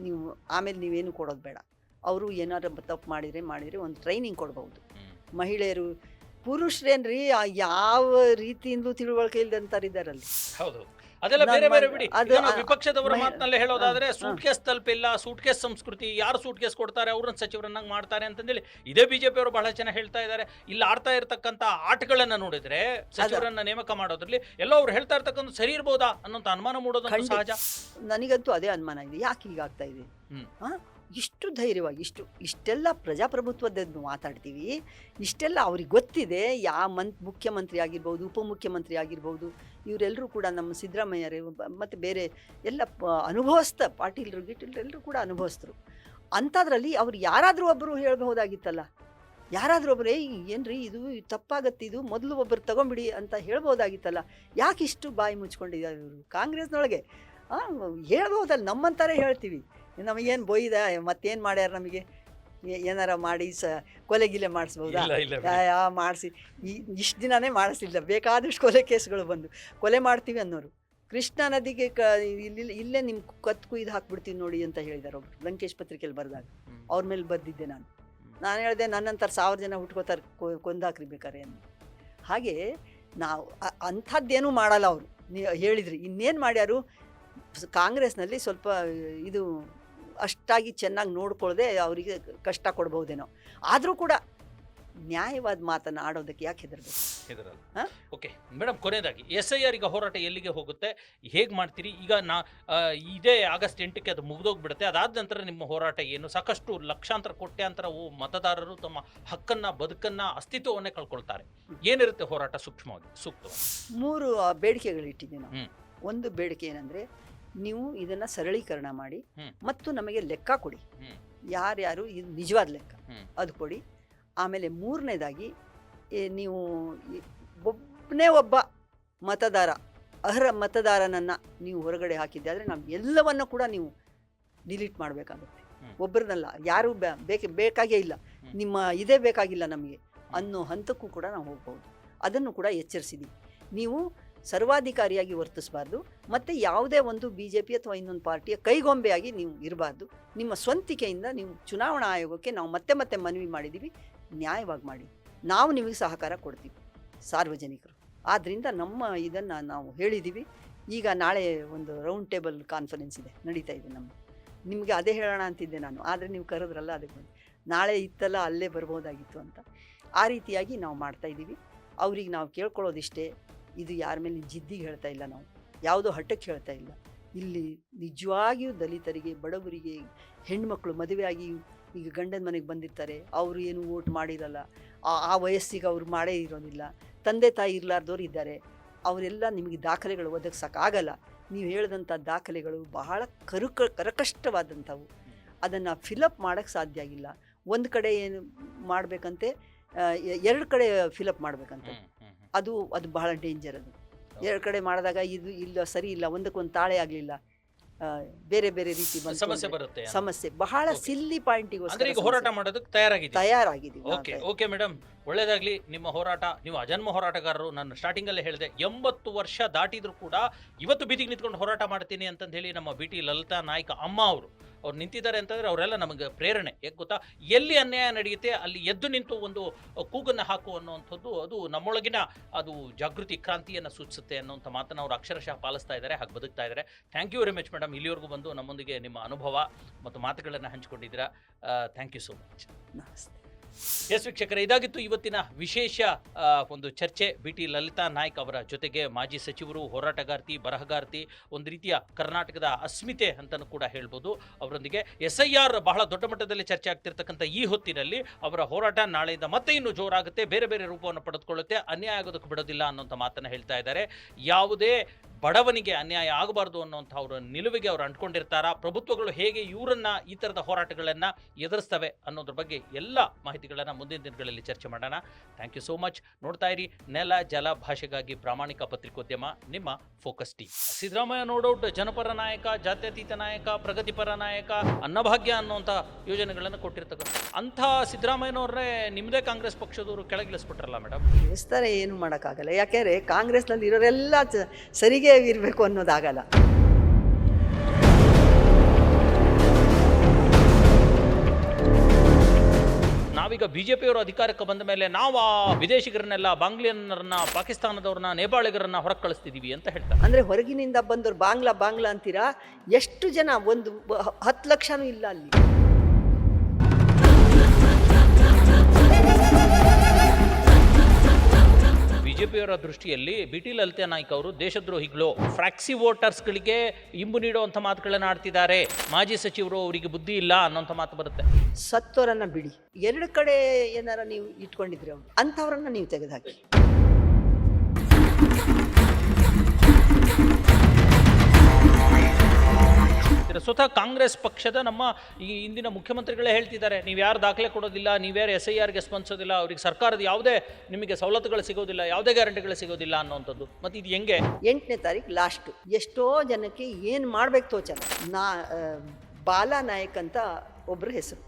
ನೀವು, ಆಮೇಲೆ ನೀವೇನು ಕೊಡೋದು ಬೇಡ. ಅವರು ಏನಾದ್ರು ತಪ್ಪು ಮಾಡಿದರೆ ಒಂದು ಟ್ರೈನಿಂಗ್ ಕೊಡ್ಬಹುದು. ಮಹಿಳೆಯರು, ಪುರುಷರೇನ್ರಿ ಯಾವ ರೀತಿಯಿಂದಲೂ ತಿಳುವಳಿಕೆ ಇಲ್ದಂತಾರಿದ್ದಾರಲ್ಲಿ. ಹೌದು, ಅದೆಲ್ಲ ಬೇರೆ ಬೇರೆ ಬಿಡಿ. ವಿಪಕ್ಷದವರ ಮಾತಿನಲ್ಲೇ ಹೇಳೋದಾದ್ರೆ ಸೂಟ್ಕೇಸ್ ತಲುಪಿಲ್ಲ, ಸೂಟ್ಕೇಸ್ ಸಂಸ್ಕೃತಿ, ಯಾರು ಸೂಟ್ಕೇಸ್ ಕೊಡ್ತಾರೆ ಅವ್ರನ್ನ ಸಚಿವರನ್ನಾಗಿ ಮಾಡ್ತಾರೆ ಅಂತಂದೇಳಿ ಇದೇ ಬಿಜೆಪಿ ಅವರು ಬಹಳ ಜನ ಹೇಳ್ತಾ ಇದ್ದಾರೆ. ಇಲ್ಲಿ ಆಡ್ತಾ ಇರ್ತಕ್ಕಂಥ ಆಟಗಳನ್ನ ನೋಡಿದ್ರೆ ಸಚಿವರನ್ನ ನೇಮಕ ಮಾಡೋದ್ರಲ್ಲಿ ಎಲ್ಲೋ ಅವ್ರು ಹೇಳ್ತಾ ಇರ್ತಕ್ಕಂಥ ಸರಿ ಇರ್ಬೋದಾ ಅನ್ನೋಂಥ ಅನುಮಾನ ಮೂಡೋದು ಸಹಜ. ನನಗಂತೂ ಅದೇ ಅನುಮಾನ ಇದೆ, ಯಾಕೆ ಹೀಗಾಗ್ತಾ ಇದೆ? ಇಷ್ಟು ಧೈರ್ಯವಾಗಿ ಇಷ್ಟೆಲ್ಲ ಪ್ರಜಾಪ್ರಭುತ್ವದ್ದು ಮಾತಾಡ್ತೀವಿ, ಇಷ್ಟೆಲ್ಲ ಅವ್ರಿಗೆ ಗೊತ್ತಿದೆ. ಮುಖ್ಯಮಂತ್ರಿ ಆಗಿರ್ಬೋದು, ಉಪಮುಖ್ಯಮಂತ್ರಿ ಆಗಿರ್ಬೋದು, ಇವರೆಲ್ಲರೂ ಕೂಡ ನಮ್ಮ ಸಿದ್ದರಾಮಯ್ಯರೇ ಮತ್ತು ಬೇರೆ ಎಲ್ಲ ಅನುಭವಸ್ಥ ಪಾಟೀಲರು ಕೂಡ ಅನುಭವಸ್ಥರು. ಅಂಥದ್ರಲ್ಲಿ ಅವ್ರು ಯಾರಾದರೂ ಒಬ್ಬರು ಹೇಳ್ಬಹುದಾಗಿತ್ತಲ್ಲ, ಯಾರಾದರೂ ಒಬ್ಬರೇ ಏನ್ರಿ ಇದು ತಪ್ಪಾಗತ್ತೆ, ಇದು ಮೊದಲು ಒಬ್ಬರು ತಗೊಂಬಿಡಿ ಅಂತ ಹೇಳ್ಬೋದಾಗಿತ್ತಲ್ಲ. ಯಾಕೆ ಇಷ್ಟು ಬಾಯಿ ಮುಚ್ಕೊಂಡಿದ್ದಾರೆ ಇವರು ಕಾಂಗ್ರೆಸ್ನೊಳಗೆ? ಹೇಳ್ಬೋದಲ್ಲ, ನಮ್ಮಂತಾರೆ ಹೇಳ್ತೀವಿ, ನಮಗೇನು ಬೊಯ್ದ ಮತ್ತೇನು ಮಾಡ್ಯಾರ, ನಮಗೆ ಏನಾರ ಮಾಡಿ ಕೊಲೆಗಿಲೆ ಮಾಡಿಸ್ಬೋದಾ? ಮಾಡಿಸಿ ಇಷ್ಟು ದಿನವೇ ಮಾಡಿಸಿಲ್ಲ, ಬೇಕಾದಷ್ಟು ಕೊಲೆ ಕೇಸ್ಗಳು ಬಂದು ಕೊಲೆ ಮಾಡ್ತೀವಿ ಅನ್ನೋರು. ಕೃಷ್ಣಾ ನದಿಗೆ ಇಲ್ಲೇ ನಿಮ್ಮ ಕತ್ತು ಕುಯ್ದು ಹಾಕ್ಬಿಡ್ತೀವಿ ನೋಡಿ ಅಂತ ಹೇಳಿದ್ದಾರೆ ಒಬ್ರು, ಲಂಕೇಶ್ ಪತ್ರಿಕೆಯಲ್ಲಿ ಬರೆದಾಗ. ಅವ್ರ ಮೇಲೆ ಬರೆದಿದ್ದೆ ನಾನು ಹೇಳಿದೆ, ನನ್ನಂತರ 1000 ಜನ ಹುಟ್ಕೋತಾರೆ, ಕೊಂದಾಕ್ರಿ ಬೇಕಾರೆ ಅಂತ. ಹಾಗೆ ನಾವು ಅಂಥದ್ದೇನೂ ಮಾಡಲ್ಲ ಅವರು. ನೀವು ಹೇಳಿದ್ರಿ, ಇನ್ನೇನು ಮಾಡ್ಯಾರು? ಕಾಂಗ್ರೆಸ್ನಲ್ಲಿ ಸ್ವಲ್ಪ ಇದು ಅಷ್ಟಾಗಿ ಚೆನ್ನಾಗಿ ನೋಡ್ಕೊಳ್ಳದೆ ಅವರಿಗೆ ಕಷ್ಟ ಕೊಡ್ಬಹುದೇನೋ. ಆದರೂ ಕೂಡ ನ್ಯಾಯವಾದ ಮಾತನ್ನು ಆಡೋದಕ್ಕೆ ಯಾಕೆ ಹೆದರಲ್ಲ? ಓಕೆ ಮೇಡಮ್, ಕೊನೆಯದಾಗಿ SIR ಈಗ ಹೋರಾಟ ಎಲ್ಲಿಗೆ ಹೋಗುತ್ತೆ, ಹೇಗೆ ಮಾಡ್ತೀರಿ? ಈಗ ಇದೇ ಆಗಸ್ಟ್ 8ಕ್ಕೆ ಅದು ಮುಗಿದೋಗ್ಬಿಡುತ್ತೆ. ಅದಾದ ನಂತರ ನಿಮ್ಮ ಹೋರಾಟ ಏನು? ಸಾಕಷ್ಟು ಲಕ್ಷಾಂತರ ಕೋಟ್ಯಾಂತರ ಮತದಾರರು ತಮ್ಮ ಹಕ್ಕನ್ನ, ಬದುಕನ್ನ, ಅಸ್ತಿತ್ವವನ್ನೇ ಕಳ್ಕೊಳ್ತಾರೆ. ಏನಿರುತ್ತೆ ಹೋರಾಟ ಸೂಕ್ಷ್ಮವಾಗಿ, ಸೂಕ್ತವಾಗಿ? 3 ಬೇಡಿಕೆಗಳಿಟ್ಟಿದ್ದೆ ನಾವು. ಒಂದು ಬೇಡಿಕೆ ಏನಂದರೆ, ನೀವು ಇದನ್ನು ಸರಳೀಕರಣ ಮಾಡಿ ಮತ್ತು ನಮಗೆ ಲೆಕ್ಕ ಕೊಡಿ, ಯಾರ್ಯಾರು ಇದು ನಿಜವಾದ ಲೆಕ್ಕ ಅದು ಕೊಡಿ. ಆಮೇಲೆ 3ನೇದಾಗಿ, ನೀವು ಒಬ್ಬ ಮತದಾರ, ಅರ್ಹ ಮತದಾರನನ್ನು ನೀವು ಹೊರಗಡೆ ಹಾಕಿದ್ದೆ ಆದರೆ ನಾವು ಎಲ್ಲವನ್ನು ಕೂಡ ನೀವು ಡಿಲೀಟ್ ಮಾಡಬೇಕಾಗುತ್ತೆ. ಒಬ್ಬರನ್ನೆಲ್ಲ, ಯಾರೂ ಬೇಕಾಗೇ ಇಲ್ಲ, ನಿಮ್ಮ ಇದೇ ಬೇಕಾಗಿಲ್ಲ ನಮಗೆ ಅನ್ನೋ ಹಂತಕ್ಕೂ ಕೂಡ ನಾವು ಹೋಗ್ಬೋದು. ಅದನ್ನು ಕೂಡ ಎಚ್ಚರಿಸಿದ್ದೀವಿ. ನೀವು ಸರ್ವಾಧಿಕಾರಿಯಾಗಿ ವರ್ತಿಸಬಾರ್ದು, ಮತ್ತು ಯಾವುದೇ ಒಂದು BJP ಅಥವಾ ಇನ್ನೊಂದು ಪಾರ್ಟಿಯ ಕೈಗೊಂಬೆಯಾಗಿ ನೀವು ಇರಬಾರ್ದು. ನಿಮ್ಮ ಸ್ವಂತಿಕೆಯಿಂದ ನೀವು ಚುನಾವಣಾ ಆಯೋಗಕ್ಕೆ ನಾವು ಮತ್ತೆ ಮತ್ತೆ ಮನವಿ ಮಾಡಿದ್ದೀವಿ, ನ್ಯಾಯವಾಗಿ ಮಾಡಿ, ನಾವು ನಿಮಗೆ ಸಹಕಾರ ಕೊಡ್ತೀವಿ ಸಾರ್ವಜನಿಕರು. ಆದ್ದರಿಂದ ನಮ್ಮ ಇದನ್ನು ನಾವು ಹೇಳಿದ್ದೀವಿ. ಈಗ ನಾಳೆ ಒಂದು ರೌಂಡ್ ಟೇಬಲ್ ಕಾನ್ಫರೆನ್ಸ್ ಇದೆ, ನಡೀತಾ ಇದೆ ನಿಮಗೆ ಅದೇ ಹೇಳೋಣ ಅಂತಿದ್ದೆ ನಾನು, ಆದರೆ ನೀವು ಕರೆದ್ರಲ್ಲ, ಅದಕ್ಕೆ ಬಂದು ನಾಳೆ ಇತ್ತಲ್ಲ ಅಲ್ಲೇ ಬರ್ಬೋದಾಗಿತ್ತು ಅಂತ. ಆ ರೀತಿಯಾಗಿ ನಾವು ಮಾಡ್ತಾಯಿದ್ದೀವಿ. ಅವ್ರಿಗೆ ನಾವು ಕೇಳ್ಕೊಳ್ಳೋದಿಷ್ಟೇ, ಇದು ಯಾರ ಮೇಲೆ ಜಿದ್ದಿಗೆ ಹೇಳ್ತಾ ಇಲ್ಲ, ನಾವು ಯಾವುದೋ ಹಠಕ್ಕೆ ಹೇಳ್ತಾ ಇಲ್ಲ. ಇಲ್ಲಿ ನಿಜವಾಗಿಯೂ ದಲಿತರಿಗೆ, ಬಡವರಿಗೆ, ಹೆಣ್ಮಕ್ಳು ಮದುವೆಯಾಗಿ ಈಗ ಗಂಡನ ಮನೆಗೆ ಬಂದಿರ್ತಾರೆ, ಅವರು ಏನು ವೋಟ್ ಮಾಡಿರಲ್ಲ, ಆ ವಯಸ್ಸಿಗೆ ಅವ್ರು ಮಾಡೇ ಇರೋದಿಲ್ಲ, ತಂದೆ ತಾಯಿ ಇರಲಾರ್ದವ್ರು ಇದ್ದಾರೆ, ಅವರೆಲ್ಲ ನಿಮಗೆ ದಾಖಲೆಗಳು ಒದಗಿಸೋಕ್ಕಾಗಲ್ಲ. ನೀವು ಹೇಳಿದಂಥ ದಾಖಲೆಗಳು ಬಹಳ ಕರಕಷ್ಟವಾದಂಥವು, ಅದನ್ನು ಫಿಲಪ್ ಮಾಡೋಕ್ಕೆ ಸಾಧ್ಯ ಆಗಿಲ್ಲ. ಒಂದು ಕಡೆ ಏನು ಮಾಡಬೇಕಂತೆ, 2 ಕಡೆ ಫಿಲಪ್ ಮಾಡಬೇಕಂತೆ, ಅದು ಬಹಳ ಡೇಂಜರ್. ಅದು 2 ಕಡೆ ಮಾಡಿದಾಗ ಇದು ಇಲ್ಲ, ಸರಿ ಇಲ್ಲ, ಒಂದಕ್ಕೊಂದು ತಾಳೆ ಆಗಲಿಲ್ಲ, ಬೇರೆ ಬೇರೆ ರೀತಿ ಸಮಸ್ಯೆ ಬರುತ್ತೆ. ಸಮಸ್ಯೆ ಬಹಳ ಸಿಲ್ಲಿ ಪಾಯಿಂಟಿಗೋಸ್ಕರ ಹೋರಾಟ ಮಾಡೋದಕ್ಕೆ ತಯಾರಾಗಿದ್ದೀವಿ. ಓಕೆ ಮೇಡಮ್, ಒಳ್ಳೇದಾಗ್ಲಿ ನಿಮ್ಮ ಹೋರಾಟ. ನೀವು ಅಜನ್ಮ ಹೋರಾಟಗಾರರು. ನಾನು ಸ್ಟಾರ್ಟಿಂಗ್ ಅಲ್ಲೇ ಹೇಳಿದೆ, 80 ವರ್ಷ ದಾಟಿದ್ರು ಕೂಡ ಇವತ್ತು ಬೀದಿಗೆ ನಿಂತ್ಕೊಂಡು ಹೋರಾಟ ಮಾಡ್ತೀನಿ ಅಂತಂದು ಹೇಳಿ ನಮ್ಮ BT ಲಲಿತಾ ನಾಯ್ಕ ಅಮ್ಮ ಅವ್ರು ನಿಂತಿದ್ದಾರೆ ಅಂತಂದ್ರೆ ಅವರೆಲ್ಲ ನಮಗೆ ಪ್ರೇರಣೆ. ಯಾಕೆ ಗೊತ್ತಾ, ಎಲ್ಲಿ ಅನ್ಯಾಯ ನಡೆಯುತ್ತೆ ಅಲ್ಲಿ ಎದ್ದು ನಿಂತು ಒಂದು ಕೂಗನ್ನು ಹಾಕು ಅನ್ನುವಂಥದ್ದು ಅದು ನಮ್ಮೊಳಗಿನ ಅದು ಜಾಗೃತಿ ಕ್ರಾಂತಿಯನ್ನು ಸೂಚಿಸುತ್ತೆ ಅನ್ನೋಂಥ ಮಾತನ್ನು ಅವರು ಅಕ್ಷರಶಃ ಪಾಲಿಸ್ತಾ ಇದ್ದಾರೆ, ಹಾಗೆ ಬದುಕ್ತಾ ಇದ್ದಾರೆ. Thank you very much madam, ಇಲ್ಲಿವರೆಗೂ ಬಂದು ನಮ್ಮೊಂದಿಗೆ ನಿಮ್ಮ ಅನುಭವ ಮತ್ತು ಮಾತುಗಳನ್ನು ಹಂಚಿಕೊಂಡಿದ್ದೀರಾ. Thank you so much. ನಮಸ್ತೆ. ಎಸ್ ವೀಕ್ಷಕರೇ, ಇದಾಗಿತ್ತು ಇವತ್ತಿನ ವಿಶೇಷ ಒಂದು ಚರ್ಚೆ. BT ಲಲಿತಾ ನಾಯ್ಕ್ ಅವರ ಜೊತೆಗೆ ಮಾಜಿ ಸಚಿವರು, ಹೋರಾಟಗಾರ್ತಿ, ಬರಹಗಾರ್ತಿ, ಒಂದು ರೀತಿಯ ಕರ್ನಾಟಕದ ಅಸ್ಮಿತೆ ಅಂತಲೂ ಕೂಡ ಹೇಳ್ಬೋದು. ಅವರೊಂದಿಗೆ SIR ಬಹಳ ದೊಡ್ಡ ಮಟ್ಟದಲ್ಲಿ ಚರ್ಚೆ ಆಗ್ತಿರ್ತಕ್ಕಂಥ ಈ ಹೊತ್ತಿನಲ್ಲಿ ಅವರ ಹೋರಾಟ ನಾಳೆಯಿಂದ ಮತ್ತೆ ಇನ್ನೂ ಜೋರಾಗುತ್ತೆ, ಬೇರೆ ಬೇರೆ ರೂಪವನ್ನು ಪಡೆದುಕೊಳ್ಳುತ್ತೆ, ಅನ್ಯಾಯ ಆಗೋದಕ್ಕೆ ಬಿಡೋದಿಲ್ಲ ಅನ್ನೋಂಥ ಮಾತನ್ನು ಹೇಳ್ತಾ ಇದ್ದಾರೆ. ಯಾವುದೇ ಬಡವನಿಗೆ ಅನ್ಯಾಯ ಆಗಬಾರ್ದು ಅನ್ನೋಂಥ ಅವರ ನಿಲುವಿಗೆ ಅವರು ಅಂಟ್ಕೊಂಡಿರ್ತಾರ. ಪ್ರಭುತ್ವಗಳು ಹೇಗೆ ಇವರನ್ನ ಈ ಥರದ ಹೋರಾಟಗಳನ್ನು ಎದುರಿಸ್ತವೆ ಅನ್ನೋದ್ರ ಬಗ್ಗೆ ಎಲ್ಲ ಮಾಹಿತಿಗಳನ್ನು ಮುಂದಿನ ದಿನಗಳಲ್ಲಿ ಚರ್ಚೆ ಮಾಡೋಣ. Thank you so much. ನೋಡ್ತಾ ಇರಿ ನೆಲ ಜಲ ಭಾಷೆಗಾಗಿ ಪ್ರಾಮಾಣಿಕ ಪತ್ರಿಕೋದ್ಯಮ, ನಿಮ್ಮ focus T. Siddaramaiah no doubt ಜನಪರ ನಾಯಕ, ಜಾತ್ಯತೀತ ನಾಯಕ, ಪ್ರಗತಿಪರ ನಾಯಕ, ಅನ್ನಭಾಗ್ಯ ಅನ್ನುವಂಥ ಯೋಜನೆಗಳನ್ನು ಕೊಟ್ಟಿರ್ತಕ್ಕಂಥ ಅಂಥ ಸಿದ್ದರಾಮಯ್ಯನವ್ರನ್ನೇ ನಿಮ್ಮದೇ ಕಾಂಗ್ರೆಸ್ ಪಕ್ಷದವರು ಕೆಳಗಿಳಿಸ್ಬಿಟ್ರಲ್ಲ ಮೇಡಮ್. ಇಳಿಸ್ತಾರೆ, ಏನು ಮಾಡೋಕ್ಕಾಗಲ್ಲ. ಯಾಕೆಂದರೆ ಕಾಂಗ್ರೆಸ್ನಲ್ಲಿ ಇರೋರೆಲ್ಲ ಸರಿಗೆ ಇರಬೇಕು ಅನ್ನೋದಾಗಲ್ಲ. ನಾವೀಗ BJPಯವರು ಅಧಿಕಾರಕ್ಕೆ ಬಂದ ಮೇಲೆ ನಾವು ವಿದೇಶಿಗರನ್ನೆಲ್ಲ, ಬಾಂಗ್ಲಿಯನ್ನರನ್ನ, ಪಾಕಿಸ್ತಾನದವ್ರನ್ನ, ನೇಪಾಳಿಗರನ್ನ ಹೊರಗೆ ಕಳಿಸ್ತಿದೀವಿ ಅಂತ ಹೇಳ್ತಾರೆ. ಅಂದರೆ ಹೊರಗಿನಿಂದ ಬಂದವರು ಬಾಂಗ್ಲಾ ಅಂತೀರಾ, ಎಷ್ಟು ಜನ, ಒಂದು 10 ಲಕ್ಷನೂ ಇಲ್ಲ ಅಲ್ಲಿ. BJPಯವರ ದೃಷ್ಟಿಯಲ್ಲಿ BT ಲಲಿತಾ ನಾಯ್ಕ ಅವರು ದೇಶದ್ರೋಹಿಗಳು, ಫ್ರಾಕ್ಸಿ ವೋಟರ್ಸ್ಗಳಿಗೆ ಇಂಬು ನೀಡುವಂಥ ಮಾತುಗಳನ್ನು ಆಡ್ತಿದ್ದಾರೆ, ಮಾಜಿ ಸಚಿವರು ಅವರಿಗೆ ಬುದ್ಧಿ ಇಲ್ಲ ಅನ್ನೋಂಥ ಮಾತು ಬರುತ್ತೆ. ಸತ್ತೋರನ್ನ ಬಿಡಿ, 2 ಕಡೆ ಏನಾರ ನೀವು ಇಟ್ಕೊಂಡಿದ್ರೆ ಅವ್ರು ಅಂಥವ್ರನ್ನ ನೀವು ತೆಗೆದುಹಾಕಿ. ಸ್ವತಃ ಕಾಂಗ್ರೆಸ್ ಪಕ್ಷದ ನಮ್ಮ ಈ ಇಂದಿನ ಮುಖ್ಯಮಂತ್ರಿಗಳೇ ಹೇಳ್ತಿದ್ದಾರೆ, ನೀವು ಯಾರು ದಾಖಲೆ ಕೊಡೋದಿಲ್ಲ, ನೀವ್ಯಾರು SIRಗೆ ಸ್ಪಂದಿಸೋದಿಲ್ಲ, ಅವ್ರಿಗೆ ಸರ್ಕಾರದ ಯಾವುದೇ ನಿಮಗೆ ಸವಲತ್ತುಗಳು ಸಿಗೋದಿಲ್ಲ, ಯಾವುದೇ ಗ್ಯಾರಂಟಿಗಳು ಸಿಗೋದಿಲ್ಲ ಅನ್ನೋಂಥದ್ದು. ಮತ್ತು ಇದು ಹೆಂಗೆ? 8ನೇ ತಾರೀಕು ಲಾಸ್ಟು. ಎಷ್ಟೋ ಜನಕ್ಕೆ ಏನು ಮಾಡ್ಬೇಕು ತೋಚಲ್ಲ. ಬಾಲಾ ನಾಯಕ್ ಅಂತ ಒಬ್ಬರ ಹೆಸರು.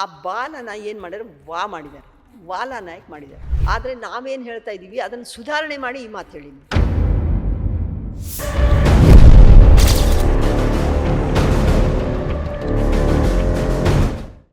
ಆ ಬಾಲನ ಏನು ಮಾಡಿದ್ರು, ಮಾಡಿದ್ದಾರೆ, ವಾಲಾ ನಾಯಕ್ ಮಾಡಿದ್ದಾರೆ. ಆದರೆ ನಾವೇನು ಹೇಳ್ತಾ ಇದ್ದೀವಿ, ಅದನ್ನು ಸುಧಾರಣೆ ಮಾಡಿ ಈ ಮಾತು ಹೇಳಿ.